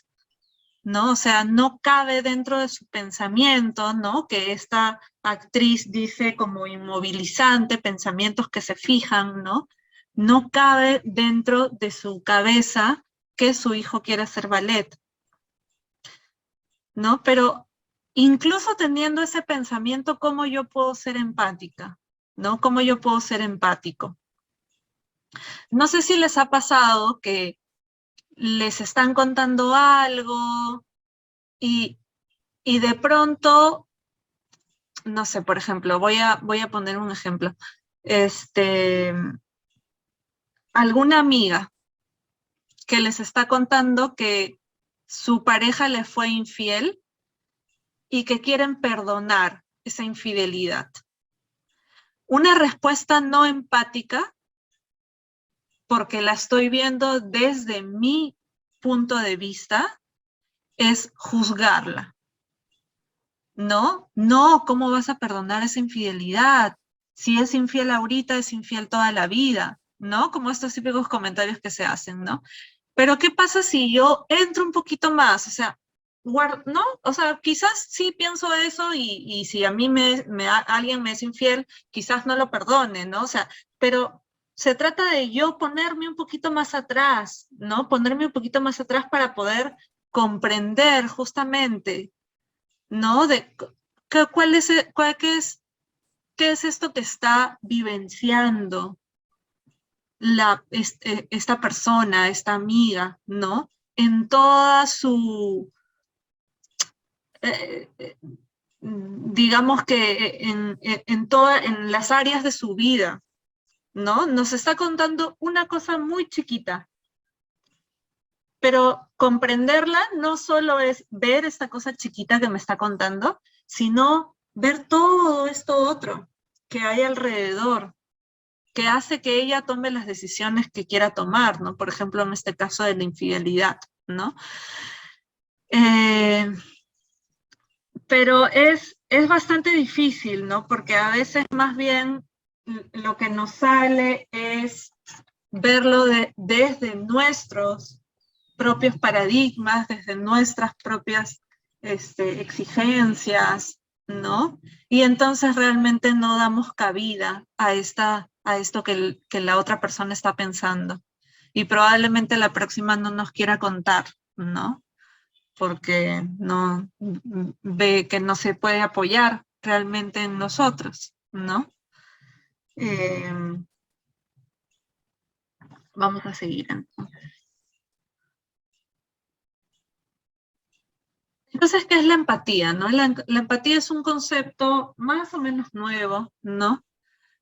¿no? O sea, no cabe dentro de su pensamiento, ¿no? Que esta actriz dice como inmovilizante, pensamientos que se fijan, ¿no? No cabe dentro de su cabeza que su hijo quiera hacer ballet, ¿no? Pero incluso teniendo ese pensamiento, ¿cómo yo puedo ser empática? ¿No? ¿Cómo yo puedo ser empático? No sé si les ha pasado que les están contando algo y de pronto, no sé, por ejemplo, voy a poner un ejemplo. Alguna amiga que les está contando que su pareja le fue infiel y que quieren perdonar esa infidelidad. Una respuesta no empática, porque la estoy viendo desde mi punto de vista, es juzgarla. No, ¿cómo vas a perdonar esa infidelidad? Si es infiel ahorita, es infiel toda la vida, ¿no? Como estos típicos comentarios que se hacen, ¿no? Pero ¿qué pasa si yo entro un poquito más? O sea, ¿no? O sea, quizás sí pienso eso y si a mí alguien me es infiel, quizás no lo perdone, ¿no? O sea, pero se trata de yo ponerme un poquito más atrás, ¿no? Ponerme un poquito más atrás para poder comprender justamente, ¿no? De qué es esto que está vivenciando esta persona, esta amiga, ¿no? En toda su, digamos que en las áreas de su vida, ¿no? Nos está contando una cosa muy chiquita, pero comprenderla no solo es ver esta cosa chiquita que me está contando, sino ver todo esto otro que hay alrededor, que hace que ella tome las decisiones que quiera tomar, ¿no? Por ejemplo, en este caso de la infidelidad, ¿no? Pero es bastante difícil, ¿no? Porque a veces más bien lo que nos sale es verlo desde nuestros propios paradigmas, desde nuestras propias exigencias, ¿no? Y entonces realmente no damos cabida a esto que la otra persona está pensando. Y probablemente la próxima no nos quiera contar, ¿no? Porque no ve que no se puede apoyar realmente en nosotros, ¿no? Vamos a seguir entonces. Entonces, ¿qué es la empatía? ¿No? La empatía es un concepto más o menos nuevo, ¿no?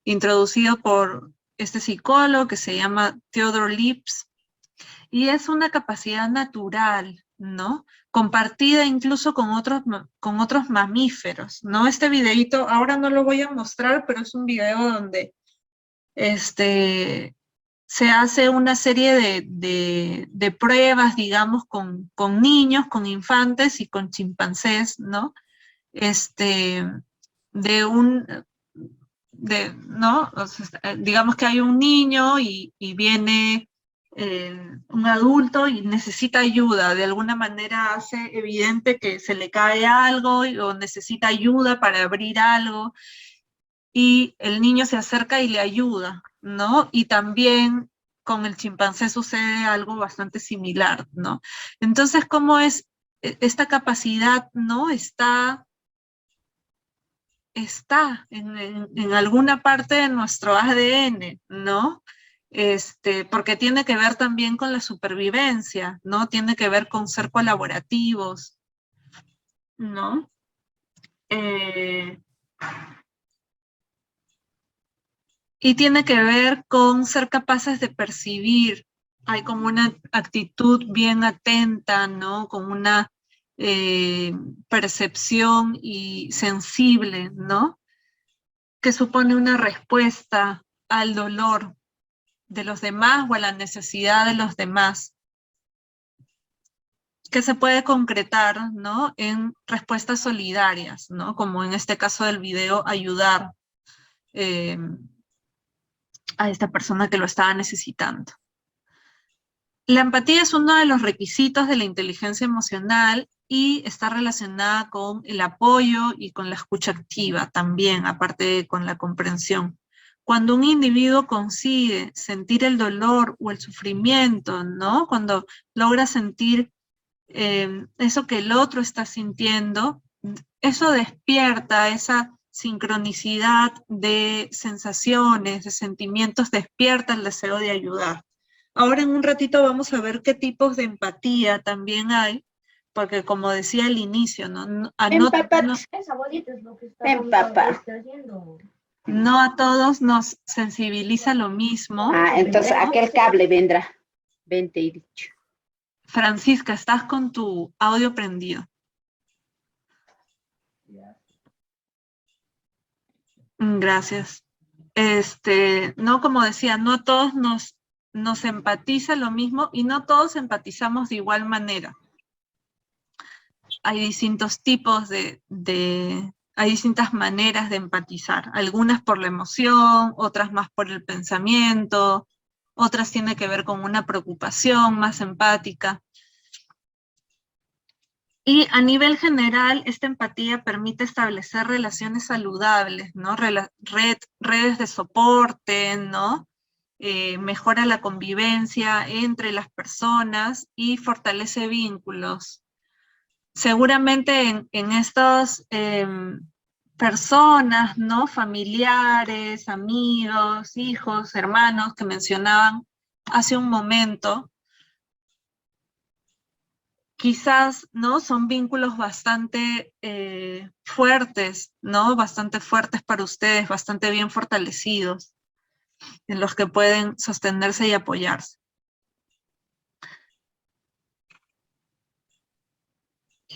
Introducido por este psicólogo que se llama Theodore Lips, y es una capacidad natural, ¿no? Compartida incluso con otros mamíferos, ¿no? Este videito, ahora no lo voy a mostrar, pero es un video donde se hace una serie de pruebas, digamos, con niños, con infantes y con chimpancés, ¿no? ¿No? O sea, digamos que hay un niño y viene un adulto y necesita ayuda, de alguna manera hace evidente que se le cae algo o necesita ayuda para abrir algo, y el niño se acerca y le ayuda, ¿no? Y también con el chimpancé sucede algo bastante similar, ¿no? Entonces, ¿cómo es esta capacidad, ¿no? Está en alguna parte de nuestro ADN, ¿no? Porque tiene que ver también con la supervivencia, ¿no? Tiene que ver con ser colaborativos, ¿no? Y tiene que ver con ser capaces de percibir. Hay como una actitud bien atenta, ¿no? Con una percepción y sensible, ¿no? Que supone una respuesta al dolor de los demás o a la necesidad de los demás, que se puede concretar, ¿no? En respuestas solidarias, ¿no? Como en este caso del video, ayudar a esta persona que lo estaba necesitando. La empatía es uno de los requisitos de la inteligencia emocional y está relacionada con el apoyo y con la escucha activa también, aparte de con la comprensión. Cuando un individuo consigue sentir el dolor o el sufrimiento, ¿no? Cuando logra sentir eso que el otro está sintiendo, eso despierta esa sincronicidad de sensaciones, de sentimientos, despierta el deseo de ayudar. Ahora en un ratito vamos a ver qué tipos de empatía también hay, porque como decía al inicio, no a todos nos sensibiliza lo mismo. Entonces aquel cable vendrá. 20 y dicho. Francisca, estás con tu audio prendido. Gracias. No, como decía, no a todos nos empatiza lo mismo y no todos empatizamos de igual manera. Hay distintos tipos hay distintas maneras de empatizar. Algunas por la emoción, otras más por el pensamiento, otras tienen que ver con una preocupación más empática. Y a nivel general, esta empatía permite establecer relaciones saludables, ¿no? Redes de soporte, ¿no? Mejora la convivencia entre las personas y fortalece vínculos. Seguramente en estas personas, ¿no? Familiares, amigos, hijos, hermanos que mencionaban hace un momento, quizás, ¿no? Son vínculos bastante fuertes, ¿no? Bastante fuertes para ustedes, bastante bien fortalecidos, en los que pueden sostenerse y apoyarse.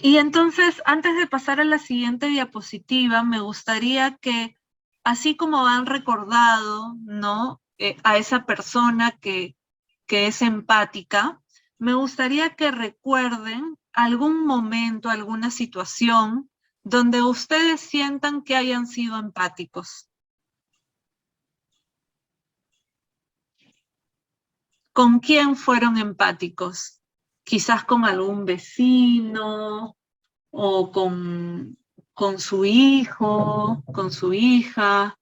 Y entonces, antes de pasar a la siguiente diapositiva, me gustaría que, así como han recordado, ¿no? A esa persona que es empática, me gustaría que recuerden algún momento, alguna situación donde ustedes sientan que hayan sido empáticos. ¿Con quién fueron empáticos? Quizás con algún vecino o con su hijo, con su hija,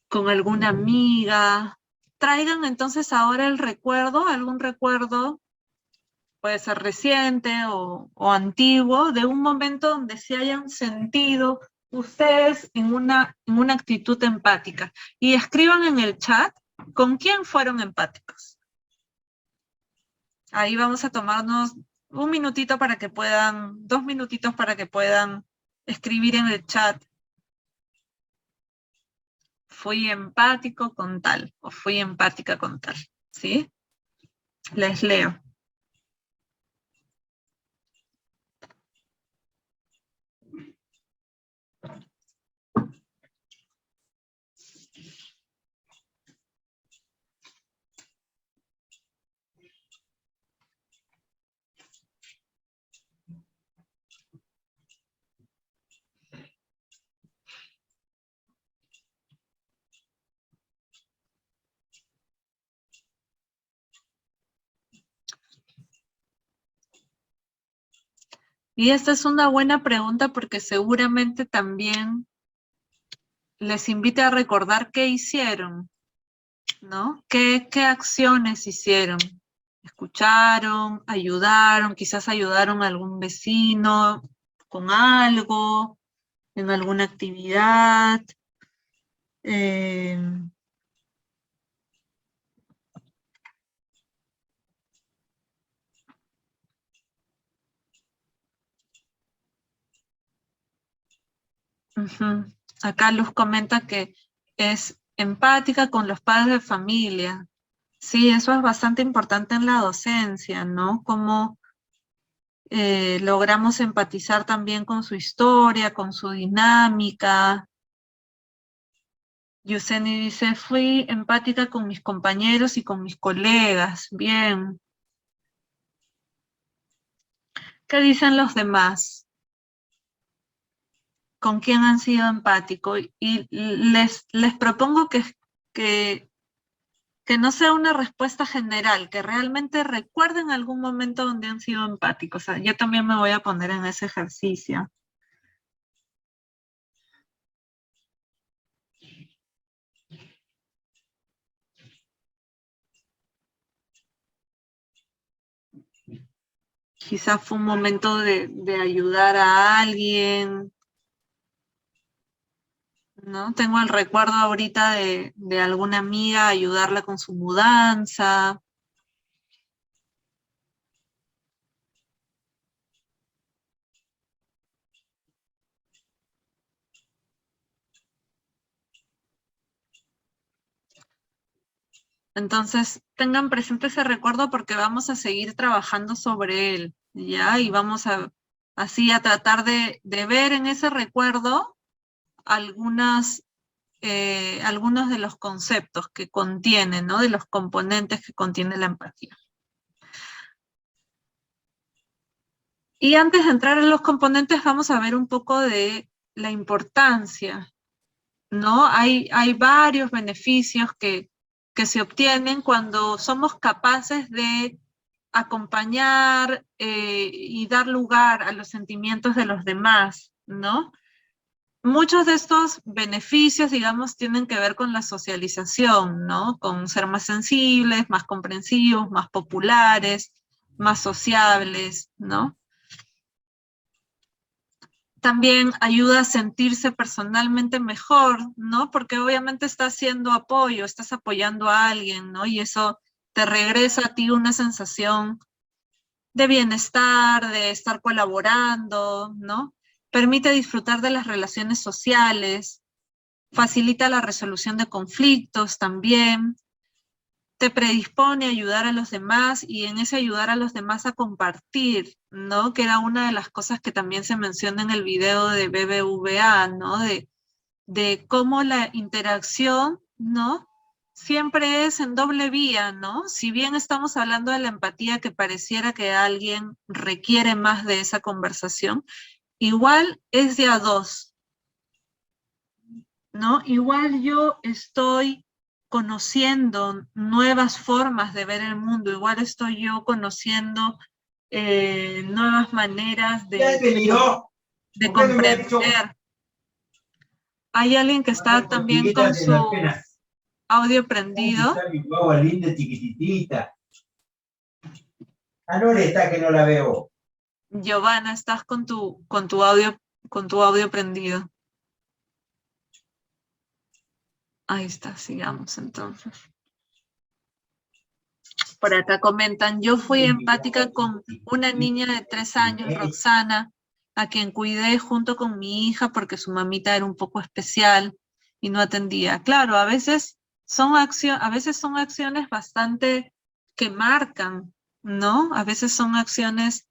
con alguna amiga. Traigan entonces ahora el recuerdo, algún recuerdo, puede ser reciente o antiguo, de un momento donde se hayan sentido ustedes en una actitud empática. Y escriban en el chat con quién fueron empáticos. Ahí vamos a tomarnos un minutito para que puedan, 2 minutitos para que puedan escribir en el chat. Fui empático con tal, o fui empática con tal, ¿sí? Les leo. Y esta es una buena pregunta porque seguramente también les invita a recordar qué hicieron, ¿no? ¿Qué acciones hicieron? ¿Escucharon? ¿Ayudaron? Quizás ayudaron a algún vecino con algo, en alguna actividad. Acá Luz comenta que es empática con los padres de familia. Sí, eso es bastante importante en la docencia, ¿no? Cómo logramos empatizar también con su historia, con su dinámica. Yuseni dice, fui empática con mis compañeros y con mis colegas. Bien. ¿Qué dicen los demás? ¿Con quién han sido empáticos? Y les propongo que no sea una respuesta general, que realmente recuerden algún momento donde han sido empáticos. O sea, yo también me voy a poner en ese ejercicio. Quizás fue un momento de ayudar a alguien, ¿no? Tengo el recuerdo ahorita de alguna amiga ayudarla con su mudanza. Entonces, tengan presente ese recuerdo porque vamos a seguir trabajando sobre él, ¿ya? Y vamos así a tratar de ver en ese recuerdo algunos de los conceptos que contiene, ¿no? De los componentes que contiene la empatía. Y antes de entrar en los componentes, vamos a ver un poco de la importancia, ¿no? Hay varios beneficios que se obtienen cuando somos capaces de acompañar y dar lugar a los sentimientos de los demás, ¿no? Muchos de estos beneficios, digamos, tienen que ver con la socialización, ¿no? Con ser más sensibles, más comprensivos, más populares, más sociables, ¿no? También ayuda a sentirse personalmente mejor, ¿no? Porque obviamente estás haciendo apoyo, estás apoyando a alguien, ¿no? Y eso te regresa a ti una sensación de bienestar, de estar colaborando, ¿no? Permite disfrutar de las relaciones sociales, facilita la resolución de conflictos también, te predispone a ayudar a los demás y en ese ayudar a los demás a compartir, ¿no? Que era una de las cosas que también se menciona en el video de BBVA, ¿no? De cómo la interacción, ¿no? Siempre es en doble vía, ¿no? Si bien estamos hablando de la empatía que pareciera que alguien requiere más de esa conversación, igual es de a dos, ¿no? Igual yo estoy conociendo nuevas formas de ver el mundo, igual estoy yo conociendo nuevas maneras de de comprender. Hay alguien que está también con su audio prendido. Anore está que no la veo. Giovanna, estás con tu audio prendido. Ahí está, sigamos entonces. Por acá comentan, yo fui empática con una niña de 3 años, Roxana, a quien cuidé junto con mi hija porque su mamita era un poco especial y no atendía. Claro, a veces son acciones bastante que marcan, ¿no? A veces son acciones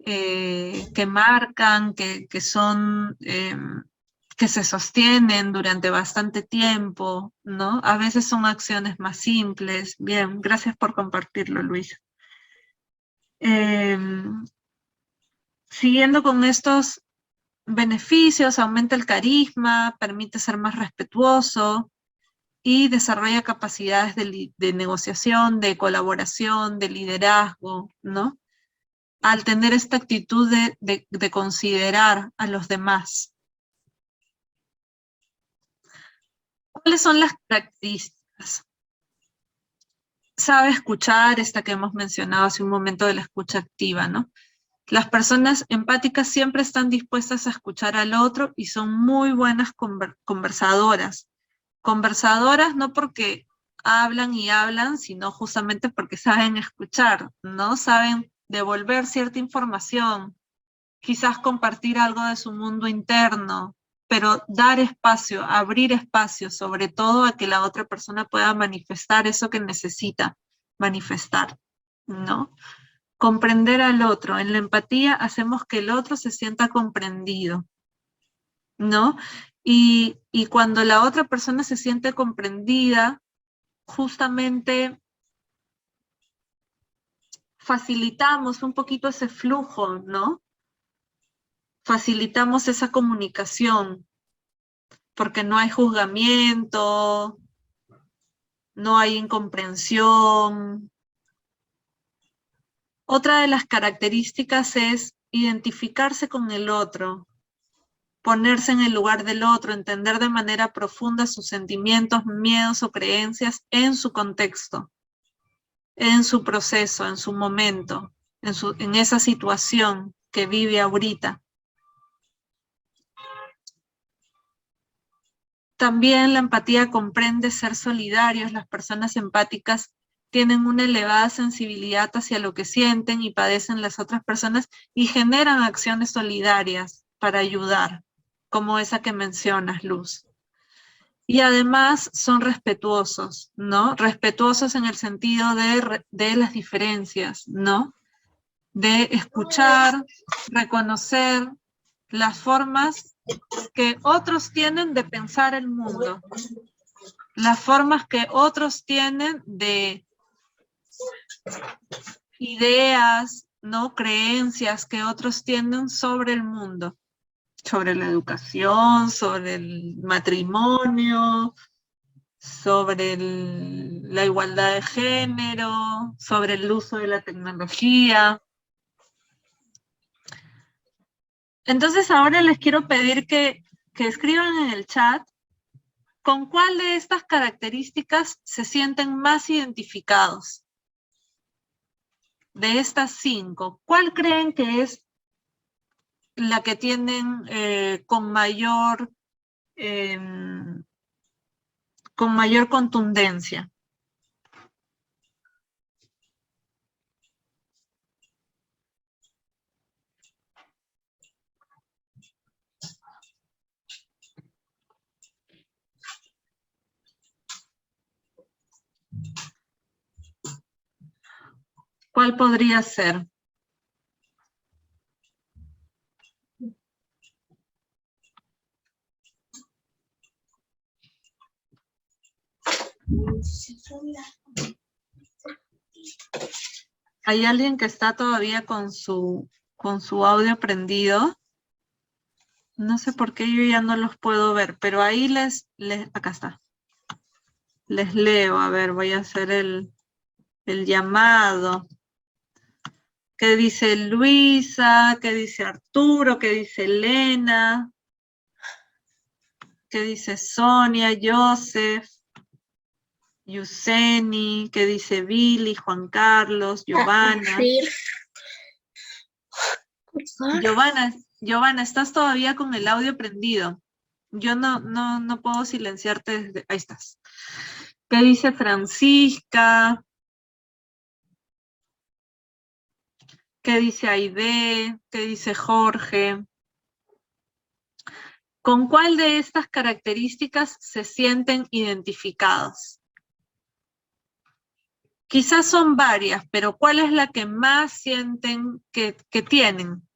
que marcan, que son, que se sostienen durante bastante tiempo, ¿no? A veces son acciones más simples. Bien, gracias por compartirlo, Luis. Siguiendo con estos beneficios, aumenta el carisma, permite ser más respetuoso y desarrolla capacidades de negociación, de colaboración, de liderazgo, ¿no? Al tener esta actitud de considerar a los demás. ¿Cuáles son las características? Sabe escuchar, esta que hemos mencionado hace un momento de la escucha activa, ¿no? Las personas empáticas siempre están dispuestas a escuchar al otro y son muy buenas conversadoras. Conversadoras no porque hablan y hablan, sino justamente porque saben escuchar, ¿no? Saben devolver cierta información, quizás compartir algo de su mundo interno, pero dar espacio, abrir espacio, sobre todo a que la otra persona pueda manifestar eso que necesita manifestar, ¿no? Comprender al otro. En la empatía hacemos que el otro se sienta comprendido, ¿no? Y cuando la otra persona se siente comprendida, justamente facilitamos un poquito ese flujo, ¿no? Facilitamos esa comunicación, porque no hay juzgamiento, no hay incomprensión. Otra de las características es identificarse con el otro, ponerse en el lugar del otro, entender de manera profunda sus sentimientos, miedos o creencias en su contexto, en su proceso, en su momento, en esa situación que vive ahorita. También la empatía comprende ser solidarios. Las personas empáticas tienen una elevada sensibilidad hacia lo que sienten y padecen las otras personas y generan acciones solidarias para ayudar, como esa que mencionas, Luz. Y además son respetuosos, ¿no? Respetuosos en el sentido de las diferencias, ¿no? De escuchar, reconocer las formas que otros tienen de pensar el mundo, las formas que otros tienen de ideas, ¿no? Creencias que otros tienen sobre el mundo, sobre la educación, sobre el matrimonio, sobre la igualdad de género, sobre el uso de la tecnología. Entonces ahora les quiero pedir que escriban en el chat con cuál de estas características se sienten más identificados. De estas 5, ¿cuál creen que es la que tienen con mayor contundencia? ¿Cuál podría ser? ¿Hay alguien que está todavía con su audio prendido? No sé por qué yo ya no los puedo ver, pero ahí acá está. Les leo, a ver, voy a hacer el llamado. ¿Qué dice Luisa? ¿Qué dice Arturo? ¿Qué dice Elena? ¿Qué dice Sonia, Joseph, Yuseni? ¿Qué dice Billy, Juan Carlos, Giovanna? Sí. Giovanna, ¿estás todavía con el audio prendido? Yo no puedo silenciarte desde... Ahí estás. ¿Qué dice Francisca? ¿Qué dice Aide? ¿Qué dice Jorge? ¿Con cuál de estas características se sienten identificados? Quizás son varias, pero ¿cuál es la que más sienten que tienen?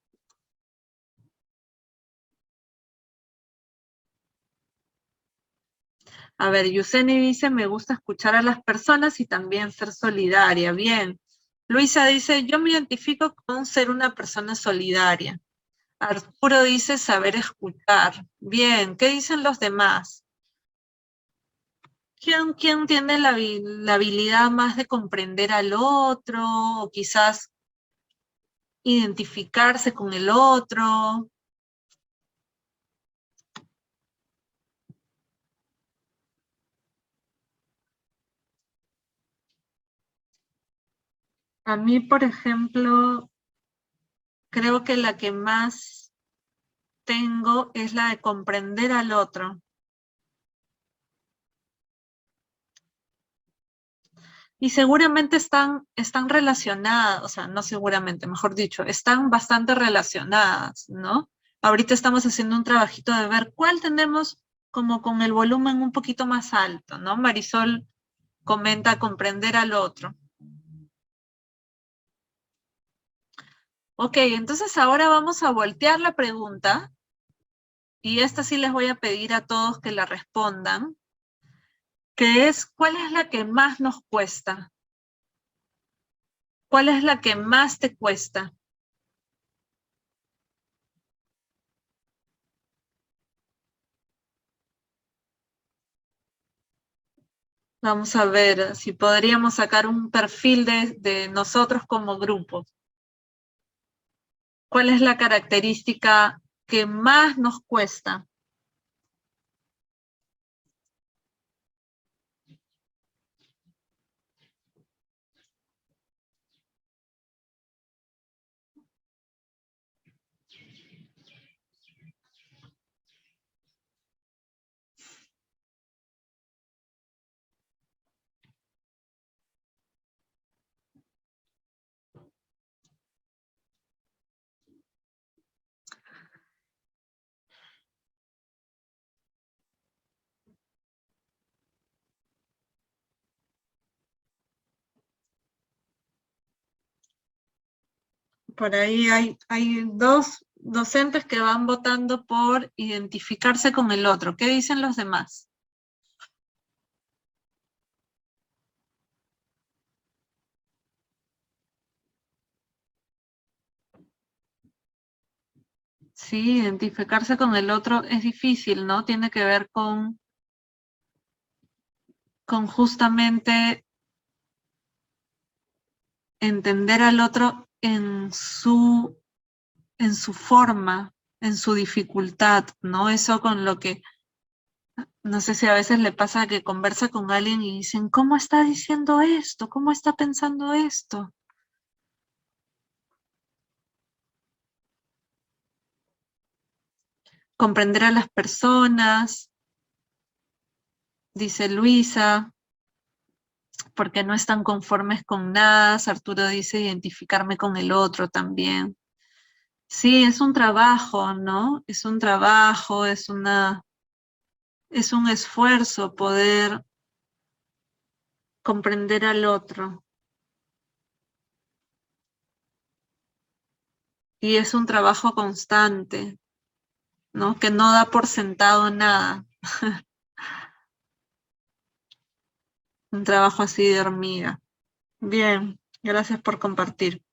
A ver, Yuseni dice, me gusta escuchar a las personas y también ser solidaria. Bien. Luisa dice, yo me identifico con ser una persona solidaria. Arturo dice, saber escuchar. Bien. ¿Qué dicen los demás? ¿Quién tiene la habilidad más de comprender al otro? O quizás identificarse con el otro. A mí, por ejemplo, creo que la que más tengo es la de comprender al otro. Y seguramente están relacionadas, o sea, no seguramente, mejor dicho, están bastante relacionadas, ¿no? Ahorita estamos haciendo un trabajito de ver cuál tenemos como con el volumen un poquito más alto, ¿no? Marisol comenta comprender al otro. Ok, entonces ahora vamos a voltear la pregunta, y esta sí les voy a pedir a todos que la respondan, que es, ¿cuál es la que más nos cuesta? ¿Cuál es la que más te cuesta? Vamos a ver si podríamos sacar un perfil de nosotros como grupo. ¿Cuál es la característica que más nos cuesta? Por ahí hay dos docentes que van votando por identificarse con el otro. ¿Qué dicen los demás? Sí, identificarse con el otro es difícil, ¿no? Tiene que ver con justamente entender al otro en su forma, en su dificultad, ¿no? Eso con lo que, no sé si a veces le pasa que conversa con alguien y dicen, ¿cómo está diciendo esto? ¿Cómo está pensando esto? Comprender a las personas, dice Luisa, porque no están conformes con nada. Arturo dice identificarme con el otro también. Sí, es un trabajo, ¿no? Es un trabajo, es un esfuerzo poder comprender al otro. Y es un trabajo constante, ¿no? Que no da por sentado nada. Un trabajo así de hormiga. Bien, gracias por compartir.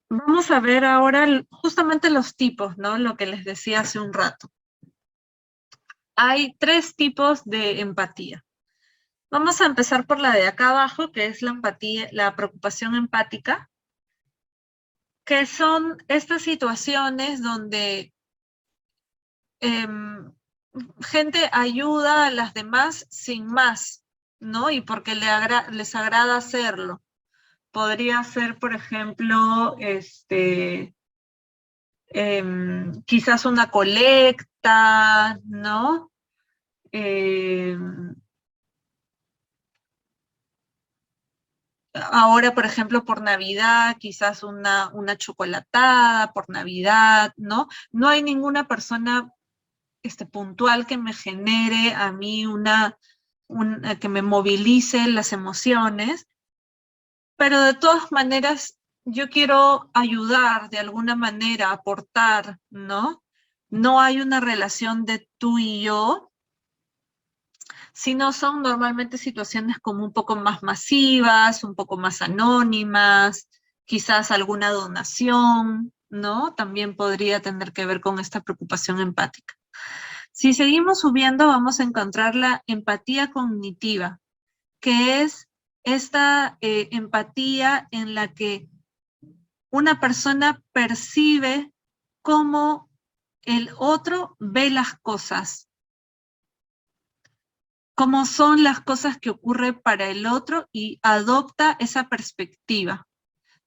Vamos a ver ahora justamente los tipos, ¿no? Lo que les decía hace un rato. Hay 3 tipos de empatía. Vamos a empezar por la de acá abajo, que es la empatía, la preocupación empática, que son estas situaciones donde gente ayuda a las demás sin más, ¿no? Y porque les agrada hacerlo. Podría ser, por ejemplo, quizás una colecta, ¿no? Ahora, por ejemplo, por Navidad, quizás una chocolatada por Navidad, ¿no? No hay ninguna persona puntual que me genere a mí que me movilice las emociones, pero de todas maneras yo quiero ayudar de alguna manera, aportar, ¿no? No hay una relación de tú y yo, sino son normalmente situaciones como un poco más masivas, un poco más anónimas, quizás alguna donación, ¿no? También podría tener que ver con esta preocupación empática. Si seguimos subiendo, vamos a encontrar la empatía cognitiva, que es esta empatía en la que una persona percibe cómo el otro ve las cosas, cómo son las cosas que ocurren para el otro y adopta esa perspectiva.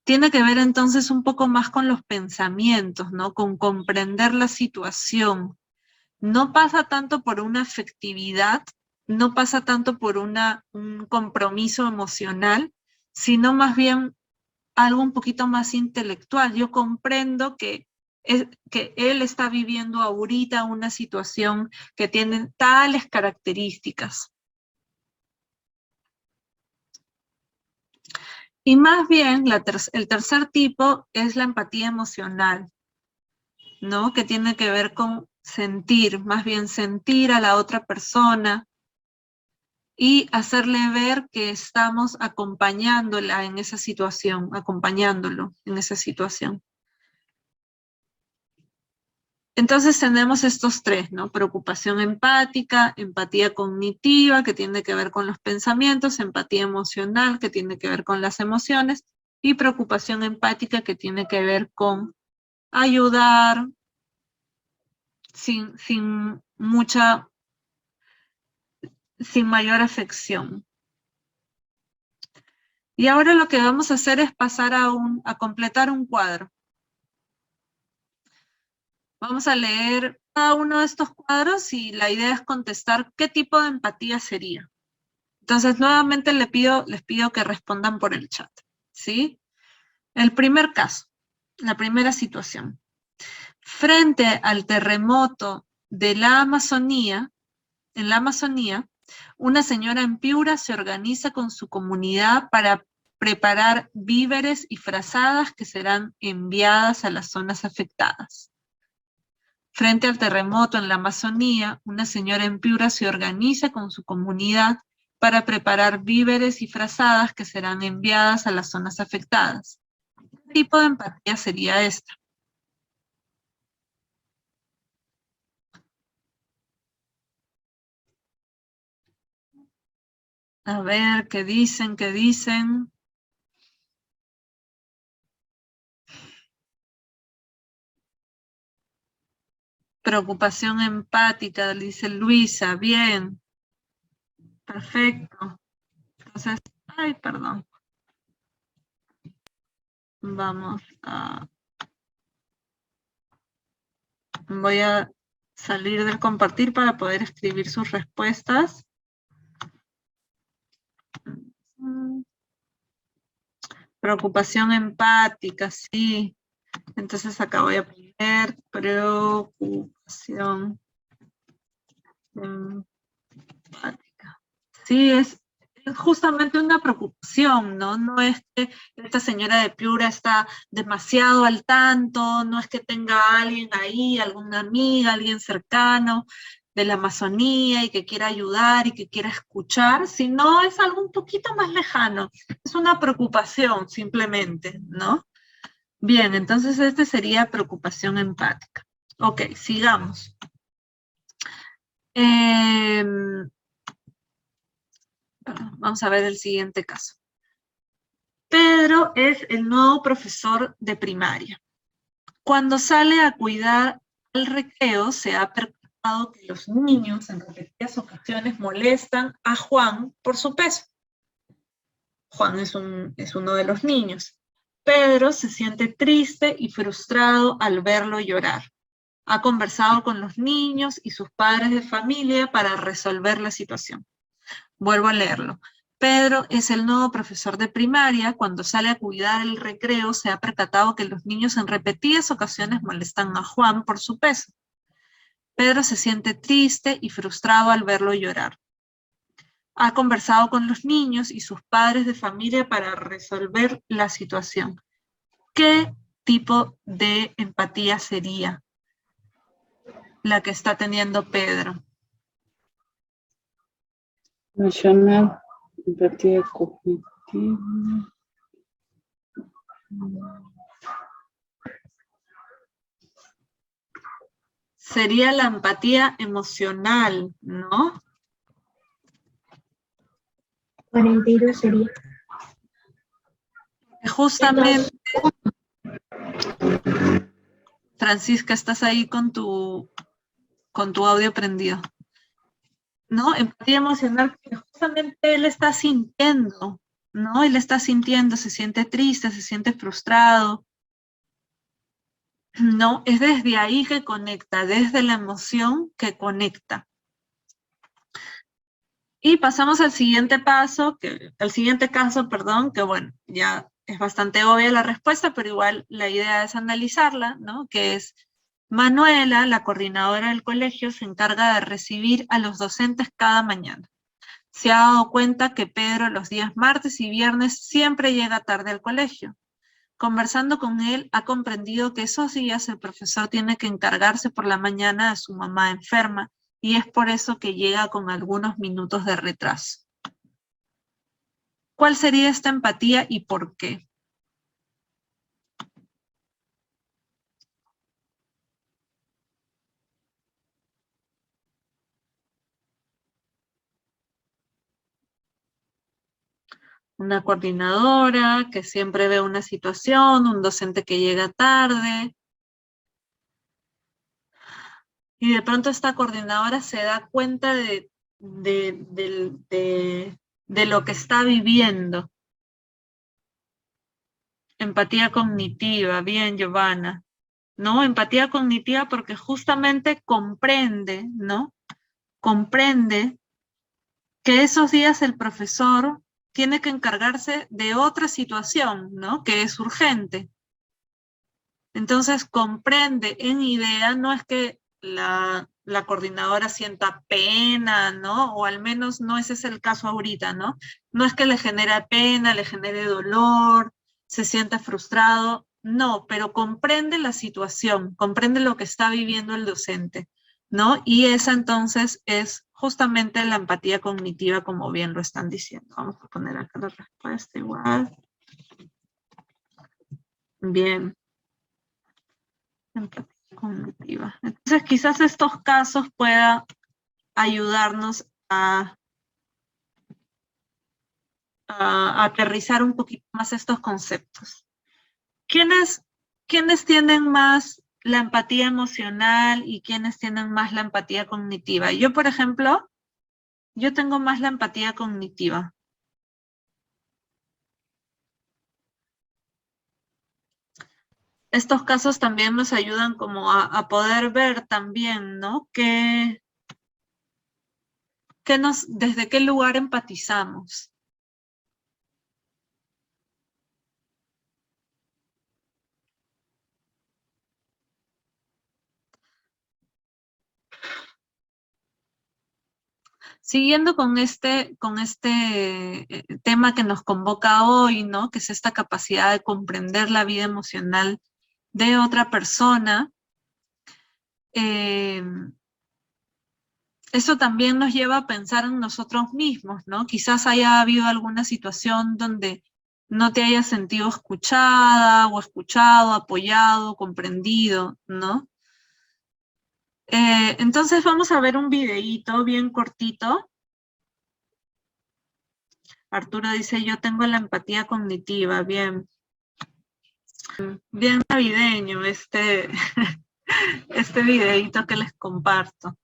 Tiene que ver entonces un poco más con los pensamientos, ¿no? Con comprender la situación. No pasa tanto por una afectividad, no pasa tanto por un compromiso emocional, sino más bien algo un poquito más intelectual. Yo comprendo que él está viviendo ahorita una situación que tiene tales características. Y más bien, el tercer tipo es la empatía emocional, ¿no? Que tiene que ver con sentir, más bien sentir a la otra persona y hacerle ver que estamos acompañándola en esa situación, acompañándolo en esa situación. Entonces tenemos estos tres, ¿no? Preocupación empática, empatía cognitiva, que tiene que ver con los pensamientos, empatía emocional, que tiene que ver con las emociones, y preocupación empática, que tiene que ver con ayudar sin mayor afección. Y ahora lo que vamos a hacer es pasar a completar un cuadro. Vamos a leer cada uno de estos cuadros y la idea es contestar qué tipo de empatía sería. Entonces, nuevamente les pido que respondan por el chat, ¿sí? El primer caso, la primera situación. Frente al terremoto de la Amazonía, en la Amazonía, una señora en Piura se organiza con su comunidad para preparar víveres y frazadas que serán enviadas a las zonas afectadas. Frente al terremoto en la Amazonía, una señora en Piura se organiza con su comunidad para preparar víveres y frazadas que serán enviadas a las zonas afectadas. ¿Qué tipo de empatía sería esta? A ver, ¿qué dicen? ¿Qué dicen? Preocupación empática, dice Luisa. Bien. Perfecto. Entonces, ay, perdón. Voy a salir del compartir para poder escribir sus respuestas. Preocupación empática, sí. Entonces acá voy a poner preocupación empática. Sí, es justamente una preocupación, ¿no? No es que esta señora de Piura está demasiado al tanto, no es que tenga a alguien ahí, alguna amiga, alguien cercano de la Amazonía y que quiera ayudar y que quiera escuchar, sino es algo un poquito más lejano. Es una preocupación simplemente, ¿no? Bien, entonces este sería preocupación empática. Ok, sigamos. perdón, vamos a ver el siguiente caso. Pedro es el nuevo profesor de primaria. Cuando sale a cuidar al recreo, se ha percatado que los niños en repetidas ocasiones molestan a Juan por su peso. Juan es uno de los niños. Pedro se siente triste y frustrado al verlo llorar. Ha conversado con los niños y sus padres de familia para resolver la situación. Vuelvo a leerlo. Pedro es el nuevo profesor de primaria. Cuando sale a cuidar el recreo, se ha percatado que los niños en repetidas ocasiones molestan a Juan por su peso. Pedro se siente triste y frustrado al verlo llorar. Ha conversado con los niños y sus padres de familia para resolver la situación. ¿Qué tipo de empatía sería la que está teniendo Pedro? Emocional, empatía cognitiva. Sería la empatía emocional, ¿no? 42 sería. Justamente, Francisca, estás ahí con tu audio prendido. ¿No? Empatía emocional, que justamente él está sintiendo, ¿no? Él está sintiendo, se siente triste, se siente frustrado, ¿no? Es desde ahí que conecta, desde la emoción que conecta. Y pasamos al siguiente caso, que bueno, ya es bastante obvia la respuesta, pero igual la idea es analizarla, ¿no? Que es Manuela, la coordinadora del colegio, se encarga de recibir a los docentes cada mañana. Se ha dado cuenta que Pedro los días martes y viernes siempre llega tarde al colegio. Conversando con él, ha comprendido que esos días el profesor tiene que encargarse por la mañana de su mamá enferma, y es por eso que llega con algunos minutos de retraso. ¿Cuál sería esta empatía y por qué? Una coordinadora que siempre ve una situación, un docente que llega tarde, y de pronto esta coordinadora se da cuenta de lo que está viviendo. Empatía cognitiva, bien, Giovanna. ¿No? Empatía cognitiva porque justamente comprende, ¿no? Comprende que esos días el profesor tiene que encargarse de otra situación, ¿no? Que es urgente. Entonces comprende en idea, no es que la coordinadora sienta pena, ¿no? O al menos no ese es el caso ahorita, ¿no? No es que le genere pena, le genere dolor, se sienta frustrado, no, pero comprende la situación, comprende lo que está viviendo el docente, ¿no? Y esa entonces es justamente la empatía cognitiva, como bien lo están diciendo. Vamos a poner acá la respuesta igual. Bien. Empatía cognitiva. Entonces, quizás estos casos puedan ayudarnos a aterrizar un poquito más estos conceptos. ¿Quiénes tienen más la empatía emocional y quiénes tienen más la empatía cognitiva? Yo, por ejemplo, yo tengo más la empatía cognitiva. Estos casos también nos ayudan como a poder ver también, ¿no? ¿Desde qué lugar empatizamos? Siguiendo con este tema que nos convoca hoy, ¿no? Que es esta capacidad de comprender la vida emocional de otra persona, eso también nos lleva a pensar en nosotros mismos, ¿no? Quizás haya habido alguna situación donde no te hayas sentido escuchada o escuchado, apoyado, comprendido, ¿no? Entonces vamos a ver un videíto bien cortito Arturo dice, yo tengo la empatía cognitiva, bien. Bien navideño este videito que les comparto.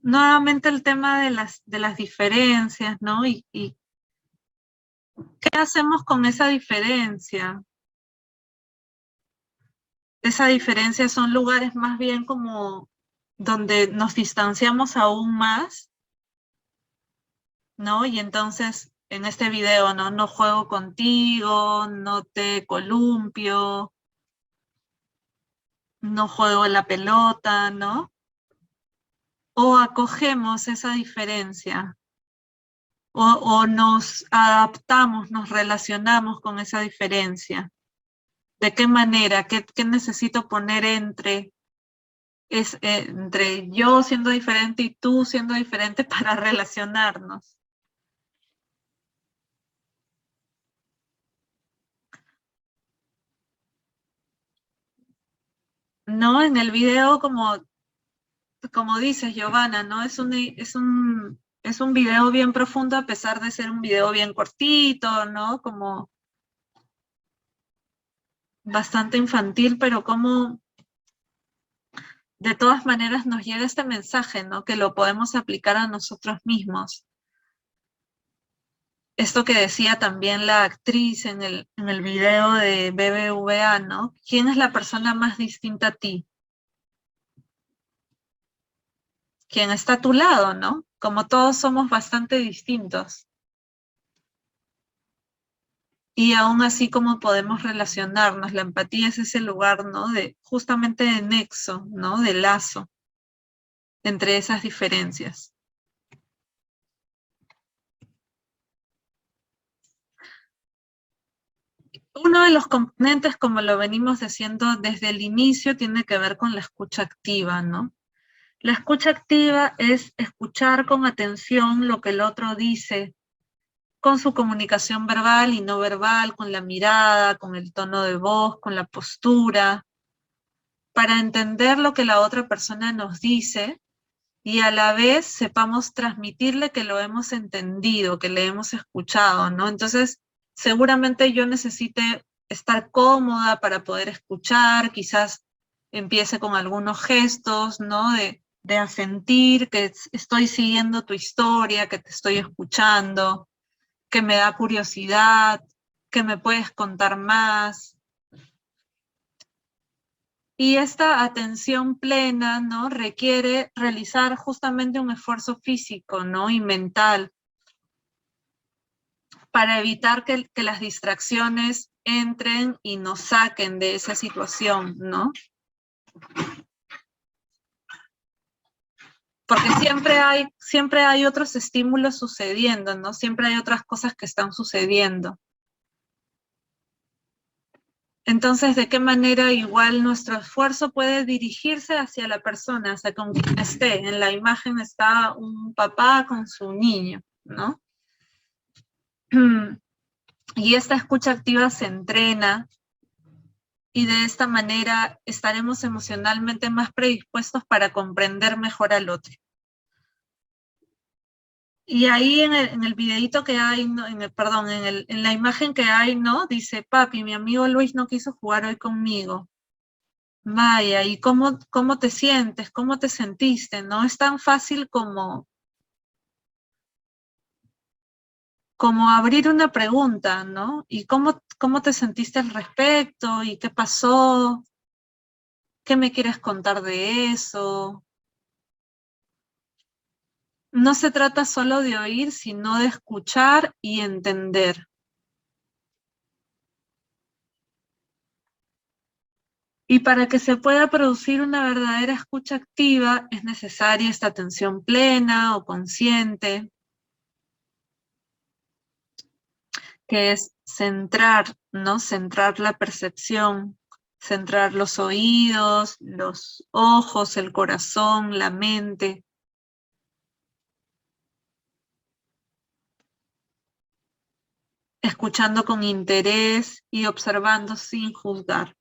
Nuevamente el tema de las diferencias, ¿no? Y ¿qué hacemos con esa diferencia? Esa diferencia son lugares más bien como donde nos distanciamos aún más, ¿no? Y entonces en este video, ¿no? No juego contigo, no te columpio, no juego la pelota, ¿no? O acogemos esa diferencia, o nos adaptamos, nos relacionamos con esa diferencia. ¿De qué manera? ¿Qué necesito poner entre yo siendo diferente y tú siendo diferente para relacionarnos? No, en el video, como dices, Giovanna, ¿no? Es un video bien profundo a pesar de ser un video bien cortito, ¿no? Como bastante infantil, pero como de todas maneras nos llega este mensaje, ¿no? Que lo podemos aplicar a nosotros mismos. Esto que decía también la actriz en el video de BBVA, ¿no? ¿Quién es la persona más distinta a ti? ¿Quién está a tu lado, no? Como todos somos bastante distintos. Y aún así, ¿cómo podemos relacionarnos? La empatía es ese lugar, ¿no? Justamente de nexo, ¿no? De lazo entre esas diferencias. Uno de los componentes, como lo venimos diciendo desde el inicio, tiene que ver con la escucha activa, ¿no? La escucha activa es escuchar con atención lo que el otro dice, con su comunicación verbal y no verbal, con la mirada, con el tono de voz, con la postura, para entender lo que la otra persona nos dice y a la vez sepamos transmitirle que lo hemos entendido, que le hemos escuchado, ¿no? Entonces, seguramente yo necesite estar cómoda para poder escuchar, quizás empiece con algunos gestos, ¿no? De asentir, que estoy siguiendo tu historia, que te estoy escuchando, que me da curiosidad, que me puedes contar más. Y esta atención plena, ¿no? Requiere realizar justamente un esfuerzo físico, ¿no? Y mental, para evitar que las distracciones entren y nos saquen de esa situación, ¿no? Porque siempre hay otros estímulos sucediendo, ¿no? Siempre hay otras cosas que están sucediendo. Entonces, ¿de qué manera igual nuestro esfuerzo puede dirigirse hacia la persona, hacia con quien esté? En la imagen está un papá con su niño, ¿no? Y esta escucha activa se entrena y de esta manera estaremos emocionalmente más predispuestos para comprender mejor al otro. Y ahí en el videíto que hay, ¿no? en la imagen que hay, ¿no? Dice, papi, mi amigo Luis no quiso jugar hoy conmigo. Vaya, ¿y cómo te sientes? ¿Cómo te sentiste? No es tan fácil como abrir una pregunta, ¿no? ¿Y cómo te sentiste al respecto? ¿Y qué pasó? ¿Qué me quieres contar de eso? No se trata solo de oír, sino de escuchar y entender. Y para que se pueda producir una verdadera escucha activa, es necesaria esta atención plena o consciente, que es centrar, ¿no? Centrar la percepción, centrar los oídos, los ojos, el corazón, la mente. Escuchando con interés y observando sin juzgar.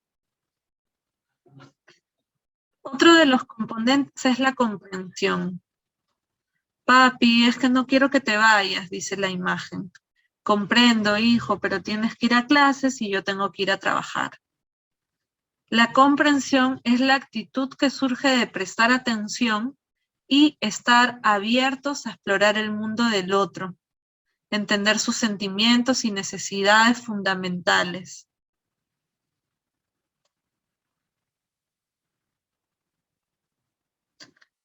Otro de los componentes es la comprensión. Papi, es que no quiero que te vayas, dice la imagen. Comprendo, hijo, pero tienes que ir a clases y yo tengo que ir a trabajar. La comprensión es la actitud que surge de prestar atención y estar abiertos a explorar el mundo del otro, entender sus sentimientos y necesidades fundamentales.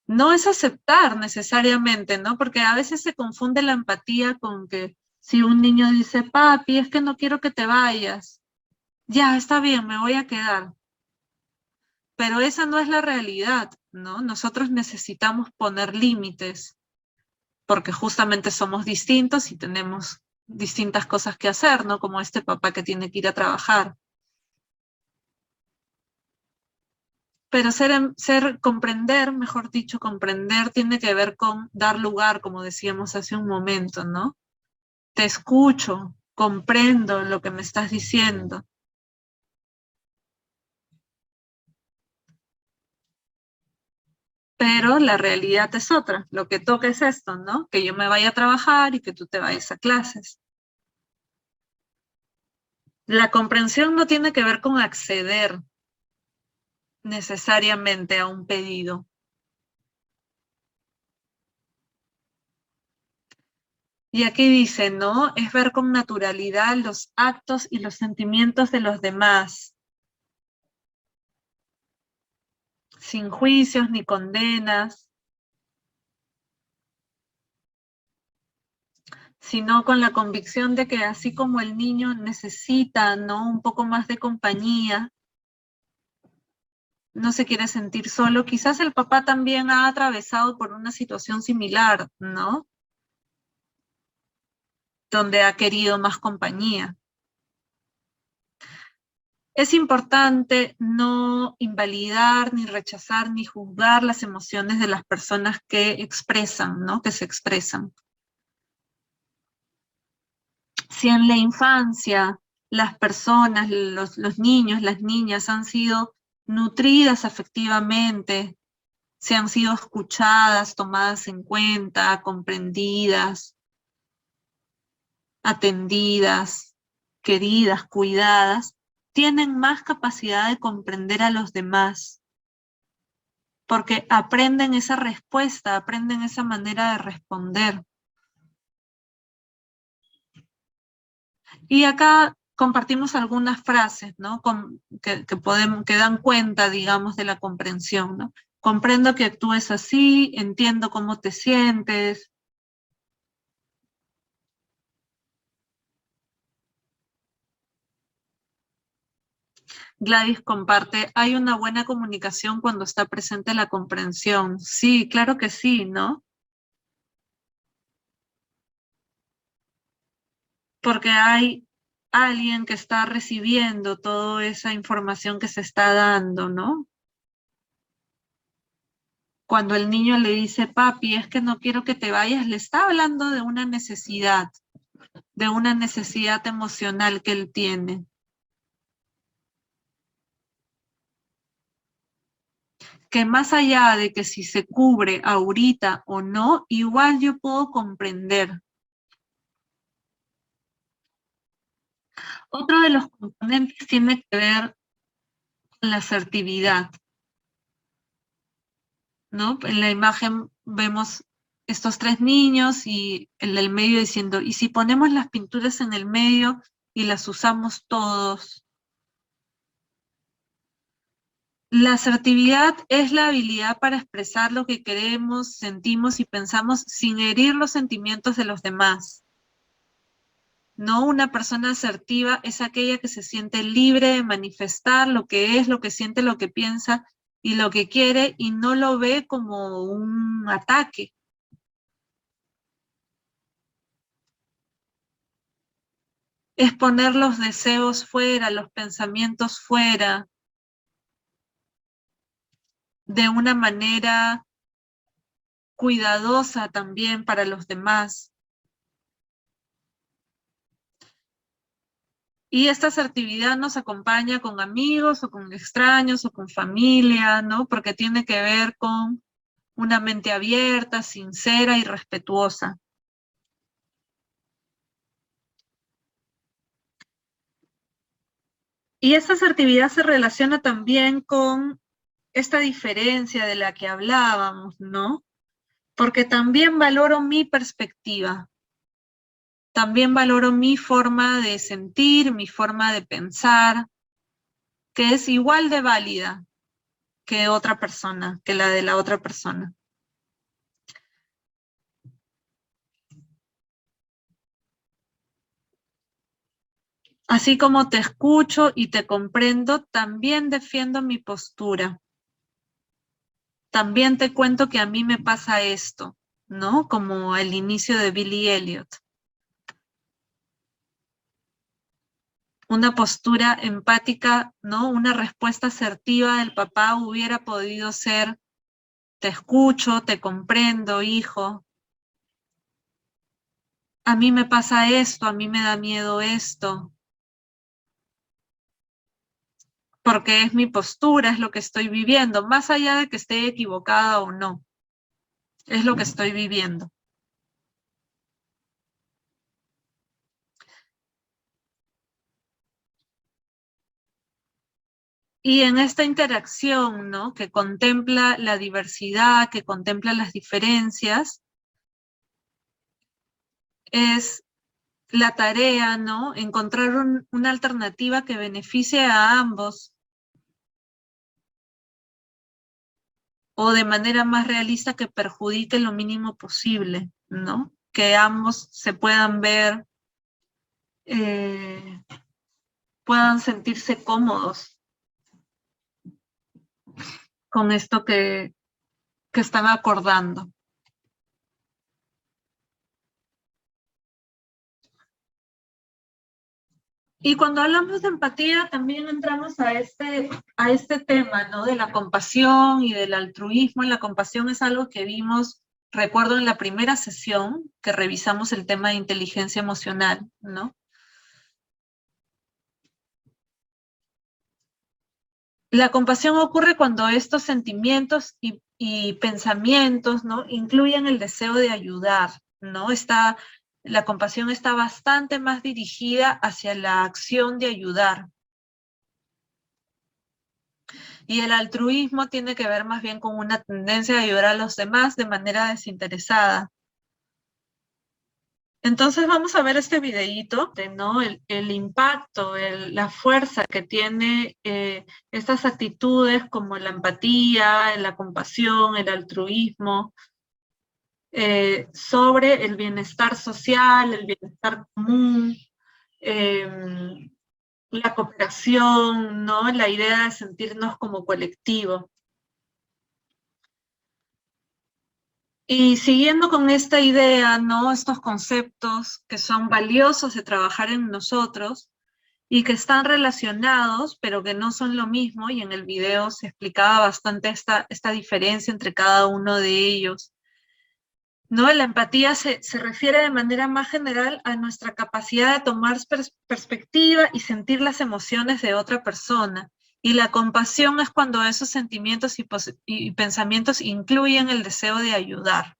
No es aceptar necesariamente, ¿no? Porque a veces se confunde la empatía con que si un niño dice, papi, es que no quiero que te vayas, ya, está bien, me voy a quedar. Pero esa no es la realidad, ¿no? Nosotros necesitamos poner límites, porque justamente somos distintos y tenemos distintas cosas que hacer, ¿no? Como este papá que tiene que ir a trabajar. Pero comprender, mejor dicho, comprender tiene que ver con dar lugar, como decíamos hace un momento, ¿no? Te escucho, comprendo lo que me estás diciendo. Pero la realidad es otra. Lo que toca es esto, ¿no? Que yo me vaya a trabajar y que tú te vayas a clases. La comprensión no tiene que ver con acceder necesariamente a un pedido. Y aquí dice, ¿no? Es ver con naturalidad los actos y los sentimientos de los demás, sin juicios ni condenas, sino con la convicción de que así como el niño necesita, ¿no? Un poco más de compañía, no se quiere sentir solo, quizás el papá también ha atravesado por una situación similar, ¿no? Donde ha querido más compañía. Es importante no invalidar, ni rechazar, ni juzgar las emociones de las personas que expresan, ¿no? Que se expresan. Si en la infancia las personas, los niños, las niñas han sido nutridas afectivamente, se han sido escuchadas, tomadas en cuenta, comprendidas, atendidas, queridas, cuidadas, tienen más capacidad de comprender a los demás, porque aprenden esa respuesta, aprenden esa manera de responder. Y acá compartimos algunas frases, ¿no? Que dan cuenta, digamos, de la comprensión, ¿no? Comprendo que actúes así, entiendo cómo te sientes. Gladys comparte, hay una buena comunicación cuando está presente la comprensión. Sí, claro que sí, ¿no? Porque hay alguien que está recibiendo toda esa información que se está dando, ¿no? Cuando el niño le dice, papi, es que no quiero que te vayas, le está hablando de una necesidad emocional que él tiene. Que más allá de que si se cubre ahorita o no, igual yo puedo comprender. Otro de los componentes tiene que ver con la asertividad, ¿no? En la imagen vemos estos tres niños y el del medio diciendo, ¿y si ponemos las pinturas en el medio y las usamos todos? La asertividad es la habilidad para expresar lo que queremos, sentimos y pensamos sin herir los sentimientos de los demás. No, una persona asertiva es aquella que se siente libre de manifestar lo que es, lo que siente, lo que piensa y lo que quiere y no lo ve como un ataque. Es poner los deseos fuera, los pensamientos fuera, de una manera cuidadosa también para los demás. Y esta asertividad nos acompaña con amigos o con extraños o con familia, ¿no? Porque tiene que ver con una mente abierta, sincera y respetuosa. Y esta asertividad se relaciona también con esta diferencia de la que hablábamos, ¿no? Porque también valoro mi perspectiva, también valoro mi forma de sentir, mi forma de pensar, que es igual de válida que otra persona, que la de la otra persona. Así como te escucho y te comprendo, también defiendo mi postura. También te cuento que a mí me pasa esto, ¿no? Como el inicio de Billy Elliot. Una postura empática, ¿no? Una respuesta asertiva del papá hubiera podido ser: te escucho, te comprendo, hijo. A mí me pasa esto, a mí me da miedo esto. Porque es mi postura, es lo que estoy viviendo, más allá de que esté equivocada o no. Es lo que estoy viviendo. Y en esta interacción, ¿no? Que contempla la diversidad, que contempla las diferencias, es la tarea, ¿no? Encontrar una alternativa que beneficie a ambos, o de manera más realista que perjudique lo mínimo posible, ¿no? Que ambos se puedan ver, puedan sentirse cómodos con esto que están acordando. Y cuando hablamos de empatía, también entramos a este tema, ¿no? De la compasión y del altruismo. La compasión es algo que vimos, recuerdo, en la primera sesión que revisamos el tema de inteligencia emocional, ¿no? La compasión ocurre cuando estos sentimientos y pensamientos, ¿no? Incluyen el deseo de ayudar, ¿no? La compasión está bastante más dirigida hacia la acción de ayudar. Y el altruismo tiene que ver más bien con una tendencia a ayudar a los demás de manera desinteresada. Entonces vamos a ver este videíto, ¿no? El impacto, la fuerza que tiene estas actitudes como la empatía, la compasión, el altruismo, sobre el bienestar social, el bienestar común, la cooperación, ¿no? La idea de sentirnos como colectivo. Y siguiendo con esta idea, ¿no? Estos conceptos que son valiosos de trabajar en nosotros y que están relacionados, pero que no son lo mismo, y en el video se explicaba bastante esta diferencia entre cada uno de ellos, ¿no? La empatía se refiere de manera más general a nuestra capacidad de tomar perspectiva y sentir las emociones de otra persona. Y la compasión es cuando esos sentimientos y pensamientos incluyen el deseo de ayudar,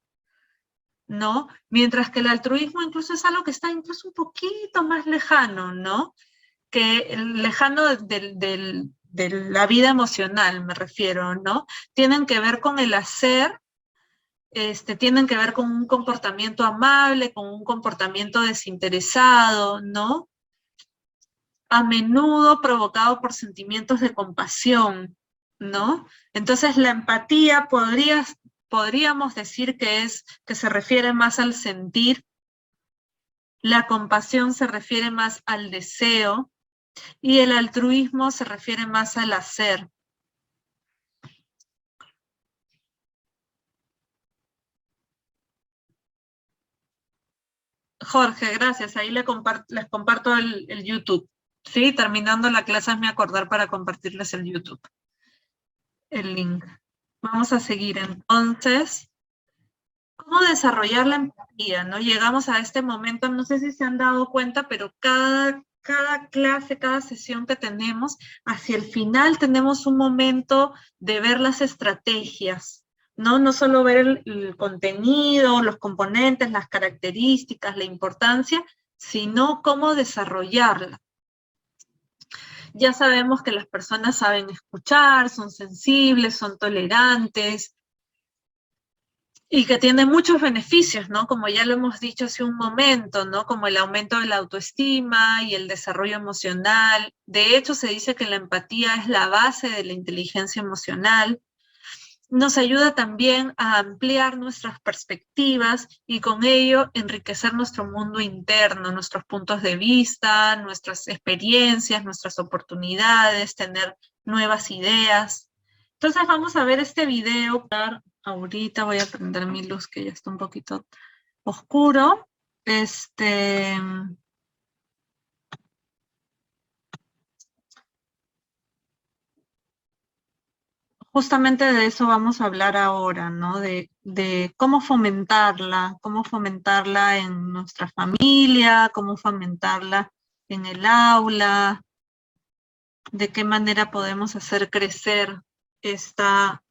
¿no? Mientras que el altruismo incluso es algo que está incluso un poquito más lejano, ¿no? Que lejano de la vida emocional, me refiero, ¿no? Tienen que ver con el hacer, tienen que ver con un comportamiento amable, con un comportamiento desinteresado, ¿no? A menudo provocado por sentimientos de compasión, ¿no? Entonces la empatía podríamos decir que se refiere más al sentir, la compasión se refiere más al deseo, y el altruismo se refiere más al hacer. Jorge, gracias. Ahí les comparto el YouTube. Sí, terminando la clase me acordar para compartirles el YouTube, el link. Vamos a seguir entonces. ¿Cómo desarrollar la empatía? ¿No? Llegamos a este momento, no sé si se han dado cuenta, pero cada clase, cada sesión que tenemos, hacia el final tenemos un momento de ver las estrategias, ¿no? No solo ver el contenido, los componentes, las características, la importancia, sino cómo desarrollarla. Ya sabemos que las personas saben escuchar, son sensibles, son tolerantes, y que tiene muchos beneficios, ¿no? Como ya lo hemos dicho hace un momento, ¿no? Como el aumento de la autoestima y el desarrollo emocional. De hecho, se dice que la empatía es la base de la inteligencia emocional. Nos ayuda también a ampliar nuestras perspectivas y con ello enriquecer nuestro mundo interno, nuestros puntos de vista, nuestras experiencias, nuestras oportunidades, tener nuevas ideas. Entonces vamos a ver este video. Ahorita voy a prender mi luz que ya está un poquito oscuro. Justamente de eso vamos a hablar ahora, ¿no? De cómo fomentarla en nuestra familia, cómo fomentarla en el aula, de qué manera podemos hacer crecer esta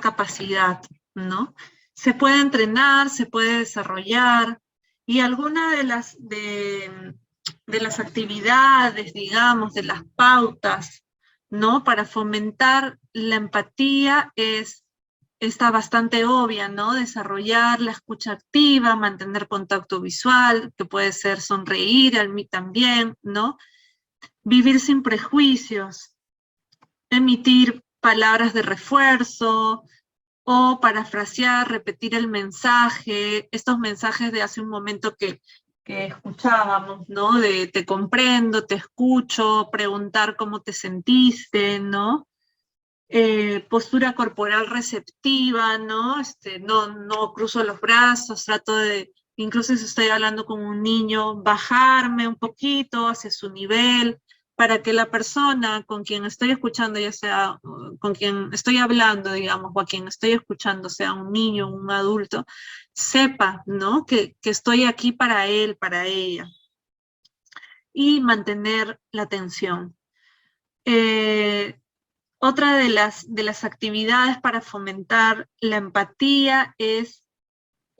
capacidad, ¿no? Se puede entrenar, se puede desarrollar, y alguna de las actividades, digamos, de las pautas, ¿no? Para fomentar la empatía está bastante obvia, ¿no? Desarrollar la escucha activa, mantener contacto visual, que puede ser sonreír, a mí también, ¿no? Vivir sin prejuicios, emitir palabras de refuerzo, o parafrasear, repetir el mensaje, estos mensajes de hace un momento que escuchábamos, ¿no? De te comprendo, te escucho, preguntar cómo te sentiste, ¿no? Postura corporal receptiva, ¿no? No cruzo los brazos, trato de, incluso si estoy hablando con un niño, bajarme un poquito hacia su nivel, para que la persona con quien estoy escuchando, ya sea con quien estoy hablando, digamos, o a quien estoy escuchando, sea un niño o un adulto, sepa, ¿no? Que estoy aquí para él, para ella. Y mantener la atención. Otra de las actividades para fomentar la empatía es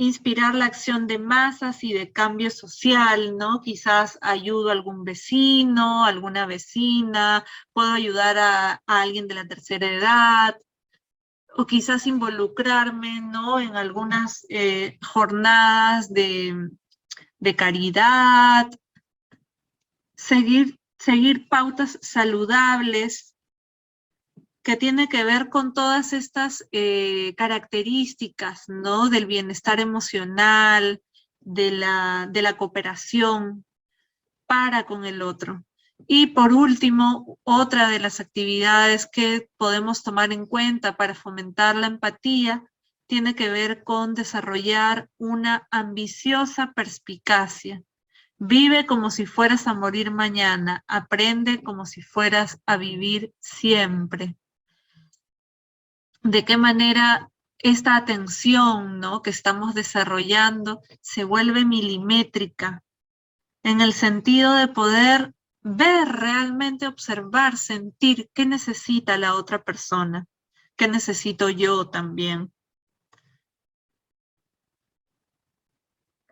inspirar la acción de masas y de cambio social, ¿no? Quizás ayudo a algún vecino, alguna vecina, puedo ayudar a alguien de la tercera edad, o quizás involucrarme, ¿no? En algunas jornadas de caridad, seguir pautas saludables, que tiene que ver con todas estas características, ¿no? Del bienestar emocional, de la cooperación para con el otro. Y por último, otra de las actividades que podemos tomar en cuenta para fomentar la empatía tiene que ver con desarrollar una ambiciosa perspicacia. Vive como si fueras a morir mañana, aprende como si fueras a vivir siempre. De qué manera esta atención, ¿no? Que estamos desarrollando se vuelve milimétrica, en el sentido de poder ver, realmente observar, sentir qué necesita la otra persona, qué necesito yo también.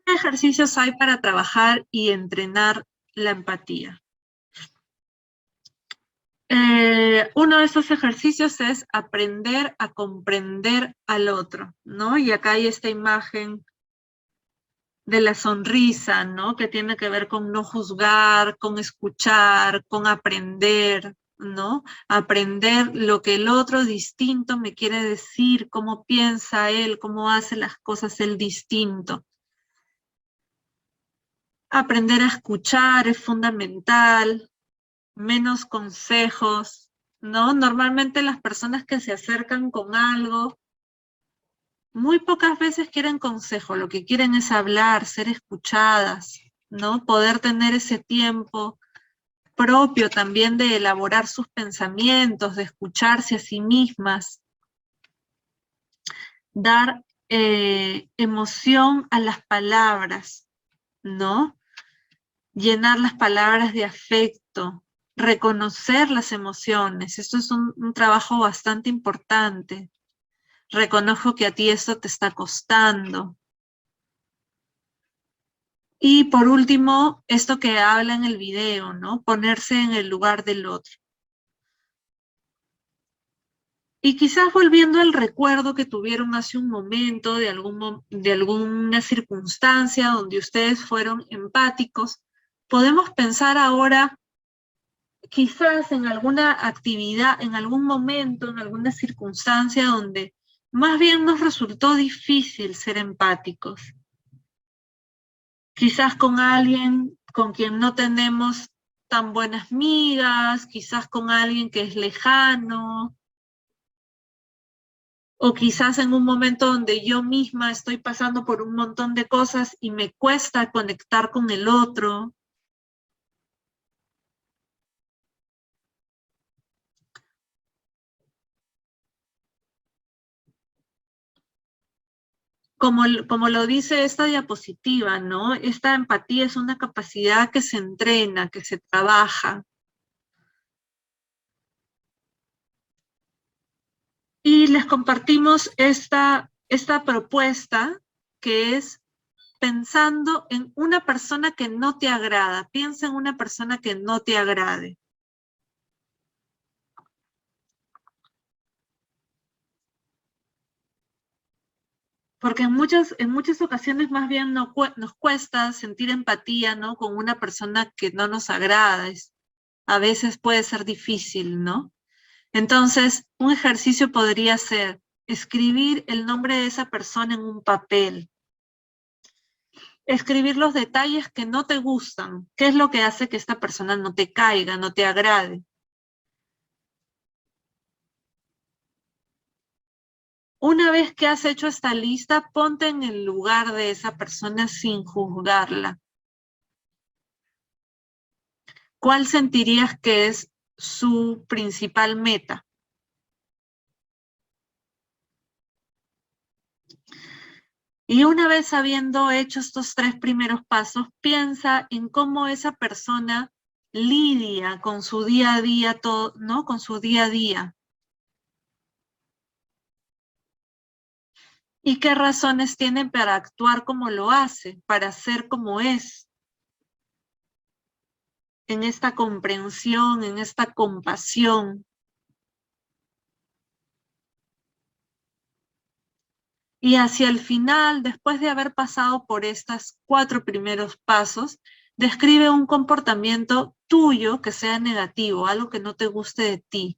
¿Qué ejercicios hay para trabajar y entrenar la empatía? Uno de esos ejercicios es aprender a comprender al otro, ¿no? Y acá hay esta imagen de la sonrisa, ¿no? Que tiene que ver con no juzgar, con escuchar, con aprender, ¿no? Aprender lo que el otro distinto me quiere decir, cómo piensa él, cómo hace las cosas él distinto. Aprender a escuchar es fundamental, menos consejos, ¿no? Normalmente las personas que se acercan con algo, muy pocas veces quieren consejo, lo que quieren es hablar, ser escuchadas, ¿no? Poder tener ese tiempo propio también de elaborar sus pensamientos, de escucharse a sí mismas, dar emoción a las palabras, ¿no? Llenar las palabras de afecto, reconocer las emociones, esto es un trabajo bastante importante. Reconozco que a ti esto te está costando. Y por último, esto que habla en el video, ¿no? Ponerse en el lugar del otro. Y quizás volviendo al recuerdo que tuvieron hace un momento de alguna circunstancia donde ustedes fueron empáticos, podemos pensar ahora quizás en alguna actividad, en algún momento, en alguna circunstancia donde más bien nos resultó difícil ser empáticos. Quizás con alguien con quien no tenemos tan buenas migas, quizás con alguien que es lejano, o quizás en un momento donde yo misma estoy pasando por un montón de cosas y me cuesta conectar con el otro. Como lo dice esta diapositiva, ¿no? Esta empatía es una capacidad que se entrena, que se trabaja. Y les compartimos esta propuesta que es pensando en una persona que no te agrada. Piensa en una persona que no te agrade. Porque en muchas ocasiones más bien nos cuesta sentir empatía, ¿no? Con una persona que no nos agrada. A veces puede ser difícil, ¿no? Entonces, un ejercicio podría ser escribir el nombre de esa persona en un papel. Escribir los detalles que no te gustan. ¿Qué es lo que hace que esta persona no te caiga, no te agrade? Una vez que has hecho esta lista, ponte en el lugar de esa persona sin juzgarla. ¿Cuál sentirías que es su principal meta? Y una vez habiendo hecho estos 3 primeros pasos, piensa en cómo esa persona lidia con su día a día, ¿no? Con su día a día. ¿Y qué razones tiene para actuar como lo hace, para ser como es? En esta comprensión, en esta compasión. Y hacia el final, después de haber pasado por estos 4 primeros pasos, describe un comportamiento tuyo que sea negativo, algo que no te guste de ti.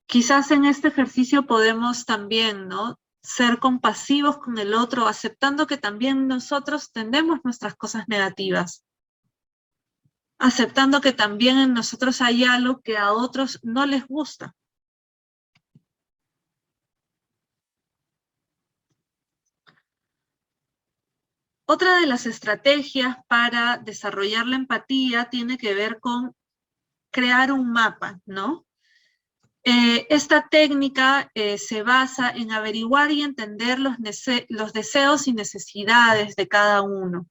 Quizás en este ejercicio podemos también, ¿no? Ser compasivos con el otro, aceptando que también nosotros tenemos nuestras cosas negativas. Aceptando que también en nosotros hay algo que a otros no les gusta. Otra de las estrategias para desarrollar la empatía tiene que ver con crear un mapa, ¿no? Esta técnica se basa en averiguar y entender los deseos y necesidades de cada uno.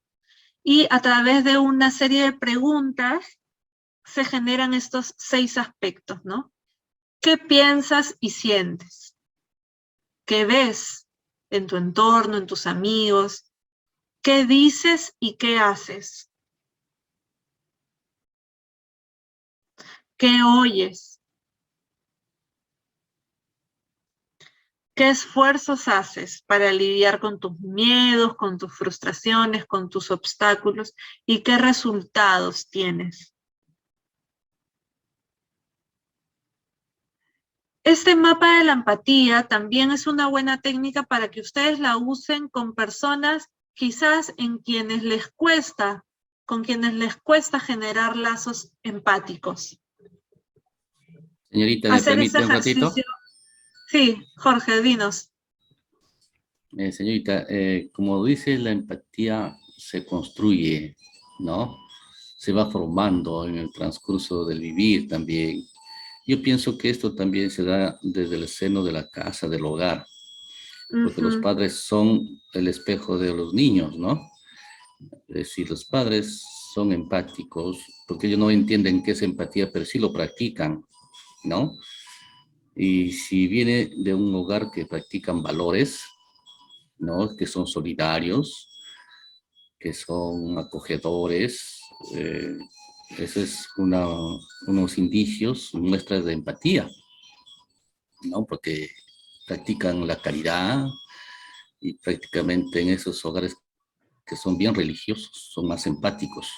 Y a través de una serie de preguntas se generan estos 6 aspectos, ¿no? ¿Qué piensas y sientes? ¿Qué ves en tu entorno, en tus amigos? ¿Qué dices y qué haces? ¿Qué oyes? ¿Qué esfuerzos haces para lidiar con tus miedos, con tus frustraciones, con tus obstáculos? ¿Y qué resultados tienes? Este mapa de la empatía también es una buena técnica para que ustedes la usen con personas quizás con quienes les cuesta generar lazos empáticos. Señorita, ¿me Hacer ese permite un ratito? ejercicio. Sí, Jorge, dinos. Señorita, como dice, la empatía se construye, ¿no? Se va formando en el transcurso del vivir también. Yo pienso que esto también se da desde el seno de la casa, del hogar, porque los padres son el espejo de los niños, ¿no? Es decir, los padres son empáticos, porque ellos no entienden qué es empatía, pero sí lo practican. ¿no? Y si viene de un hogar que practican valores, ¿no? Que son solidarios, que son acogedores, eso es unos indicios, muestras de empatía, ¿no? Porque practican la caridad y prácticamente en esos hogares que son bien religiosos, son más empáticos.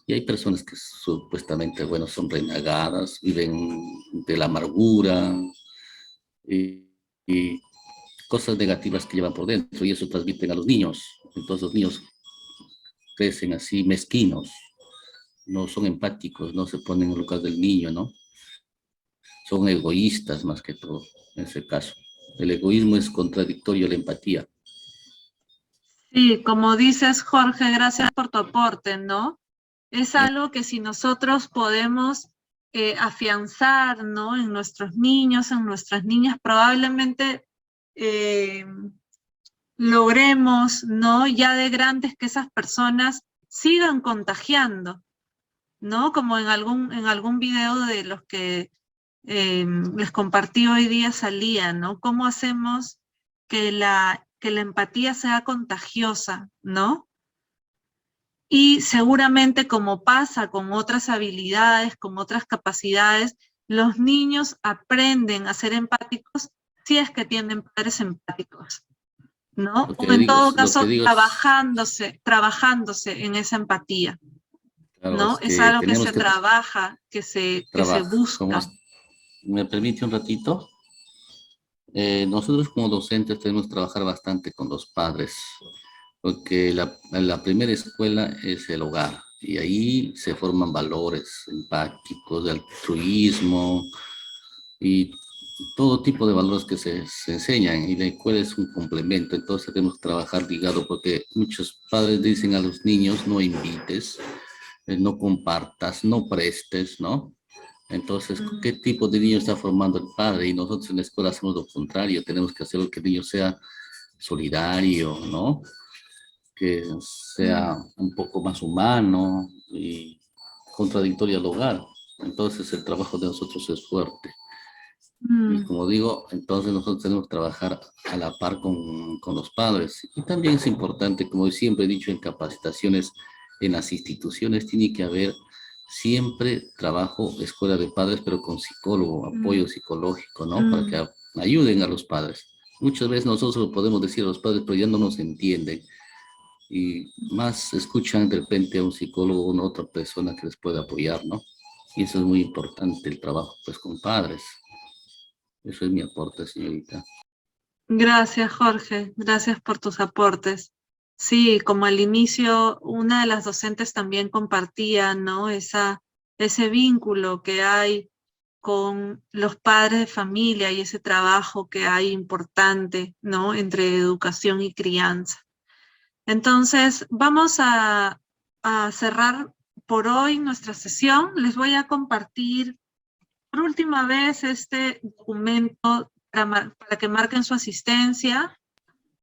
Y hay personas que supuestamente, bueno, son renagadas, viven de la amargura y cosas negativas que llevan por dentro y eso transmiten a los niños. Entonces los niños crecen así mezquinos, no son empáticos, no se ponen en lugar del niño, ¿no? Son egoístas más que todo, en ese caso. El egoísmo es contradictorio a la empatía. Sí, como dices, Jorge, gracias por tu aporte, ¿no? Es algo que si nosotros podemos afianzar, ¿no? En nuestros niños, en nuestras niñas, probablemente logremos, ¿no? Ya de grandes que esas personas sigan contagiando, ¿no? Como en algún video de los que les compartí hoy día salía, ¿no? ¿Cómo hacemos que la empatía sea contagiosa, ¿no? Y seguramente como pasa con otras habilidades, con otras capacidades, los niños aprenden a ser empáticos si es que tienen padres empáticos, ¿no? Lo que O le en digo todo es, lo que caso, digo es, trabajándose en esa empatía, claro, ¿no? es Es que algo que tenemos se que trabaja, que se trabajar. Como busca. me permite un ratito, nosotros como docentes tenemos que trabajar bastante con los padres, porque la primera escuela es el hogar, y ahí se forman valores empáticos, de altruismo, y todo tipo de valores que se enseñan, y la escuela es un complemento, entonces tenemos que trabajar ligado, porque muchos padres dicen a los niños, no invites, no compartas, no prestes, ¿no? Entonces, ¿qué tipo de niño está formando el padre? Y nosotros en la escuela hacemos lo contrario, tenemos que hacer que el niño sea solidario, ¿no? Que sea un poco más humano y contradictorio al hogar. Entonces, el trabajo de nosotros es fuerte. Y Mm, como digo, entonces nosotros tenemos que trabajar a la par con los padres. Y también es importante, como siempre he dicho en capacitaciones en las instituciones, tiene que haber siempre trabajo, escuela de padres, pero con psicólogo, apoyo mm, psicológico, ¿no? Para mm. que ayuden a los padres. Muchas veces nosotros lo podemos decir a los padres, pero ya no nos entienden. Y más escuchan de repente a un psicólogo o a otra persona que les puede apoyar, ¿no? Y eso es muy importante, el trabajo, pues, con padres. Eso es mi aporte, señorita. Gracias, Jorge. Gracias por tus aportes. Sí, como al inicio, una de las docentes también compartía, ¿no? Ese vínculo que hay con los padres de familia y ese trabajo que hay importante, ¿no? Entre educación y crianza. Entonces, vamos a cerrar por hoy nuestra sesión. Les voy a compartir por última vez este documento para que marquen su asistencia.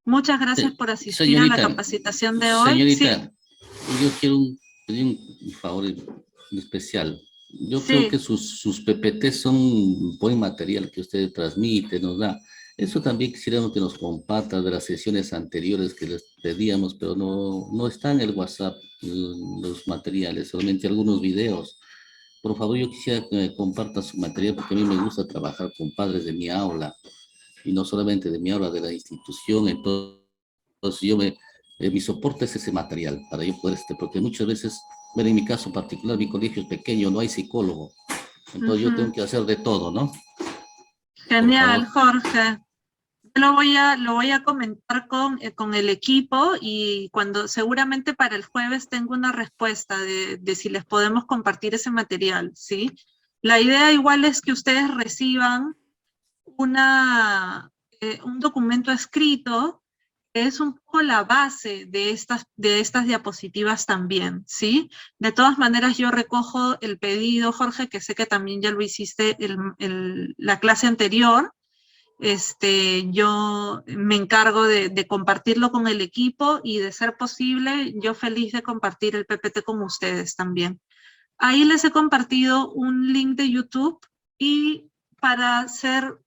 Muchas gracias por asistir a la Señorita, capacitación de hoy. Sí, señorita, yo quiero pedir un favor especial. Yo creo que sí. sus PPT son un buen material que usted transmite, nos da. Eso también quisiéramos que nos comparta de las sesiones anteriores que les pedíamos, pero no está en el WhatsApp los materiales, solamente algunos videos. Por favor, yo quisiera que me comparta su material porque a mí me gusta trabajar con padres de mi aula y no solamente de mi aula, de la institución. Entonces mi soporte es ese material para yo poder, porque muchas veces, bueno, en mi caso particular, mi colegio es pequeño, no hay psicólogo. Entonces yo tengo Ujú. que hacer de todo, ¿no? Por Genial, favor. Jorge. Yo lo voy a comentar con el equipo y seguramente para el jueves tengo una respuesta de si les podemos compartir ese material, ¿sí? La idea igual es que ustedes reciban un documento escrito que es un poco la base de estas diapositivas también, ¿sí? De todas maneras, yo recojo el pedido, Jorge, que sé que también ya lo hiciste la clase anterior. Yo me encargo de compartirlo con el equipo y de ser posible, yo feliz de compartir el PPT con ustedes también. Ahí les he compartido un link de YouTube y para ser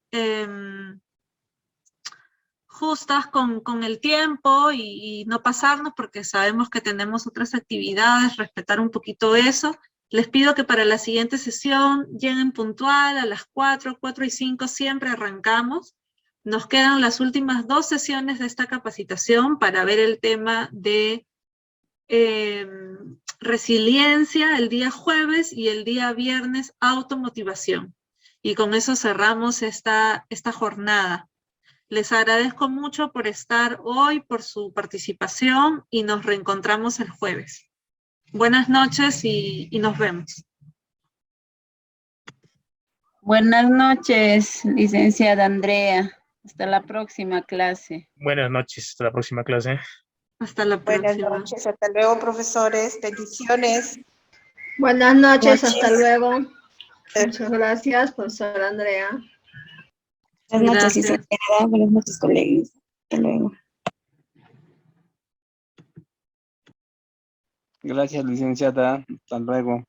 justas con el tiempo y no pasarnos, porque sabemos que tenemos otras actividades, respetar un poquito eso. Les pido que para la siguiente sesión lleguen puntual a las 4, 4:05, siempre arrancamos. Nos quedan las últimas 2 sesiones de esta capacitación para ver el tema de resiliencia el día jueves y el día viernes automotivación. Y con eso cerramos esta jornada. Les agradezco mucho por estar hoy, por su participación y nos reencontramos el jueves. Buenas noches y nos vemos. Buenas noches, licenciada Andrea. Hasta la próxima clase. Buenas noches, hasta la próxima clase. Hasta la Buenas próxima. noches, hasta luego, profesores. Bendiciones. Buenas noches, Noches. hasta luego. Muchas gracias, profesora Andrea. Buenas noches, Gracias. licenciada. Buenas noches, colegas. Hasta luego. Gracias, licenciada. Hasta luego.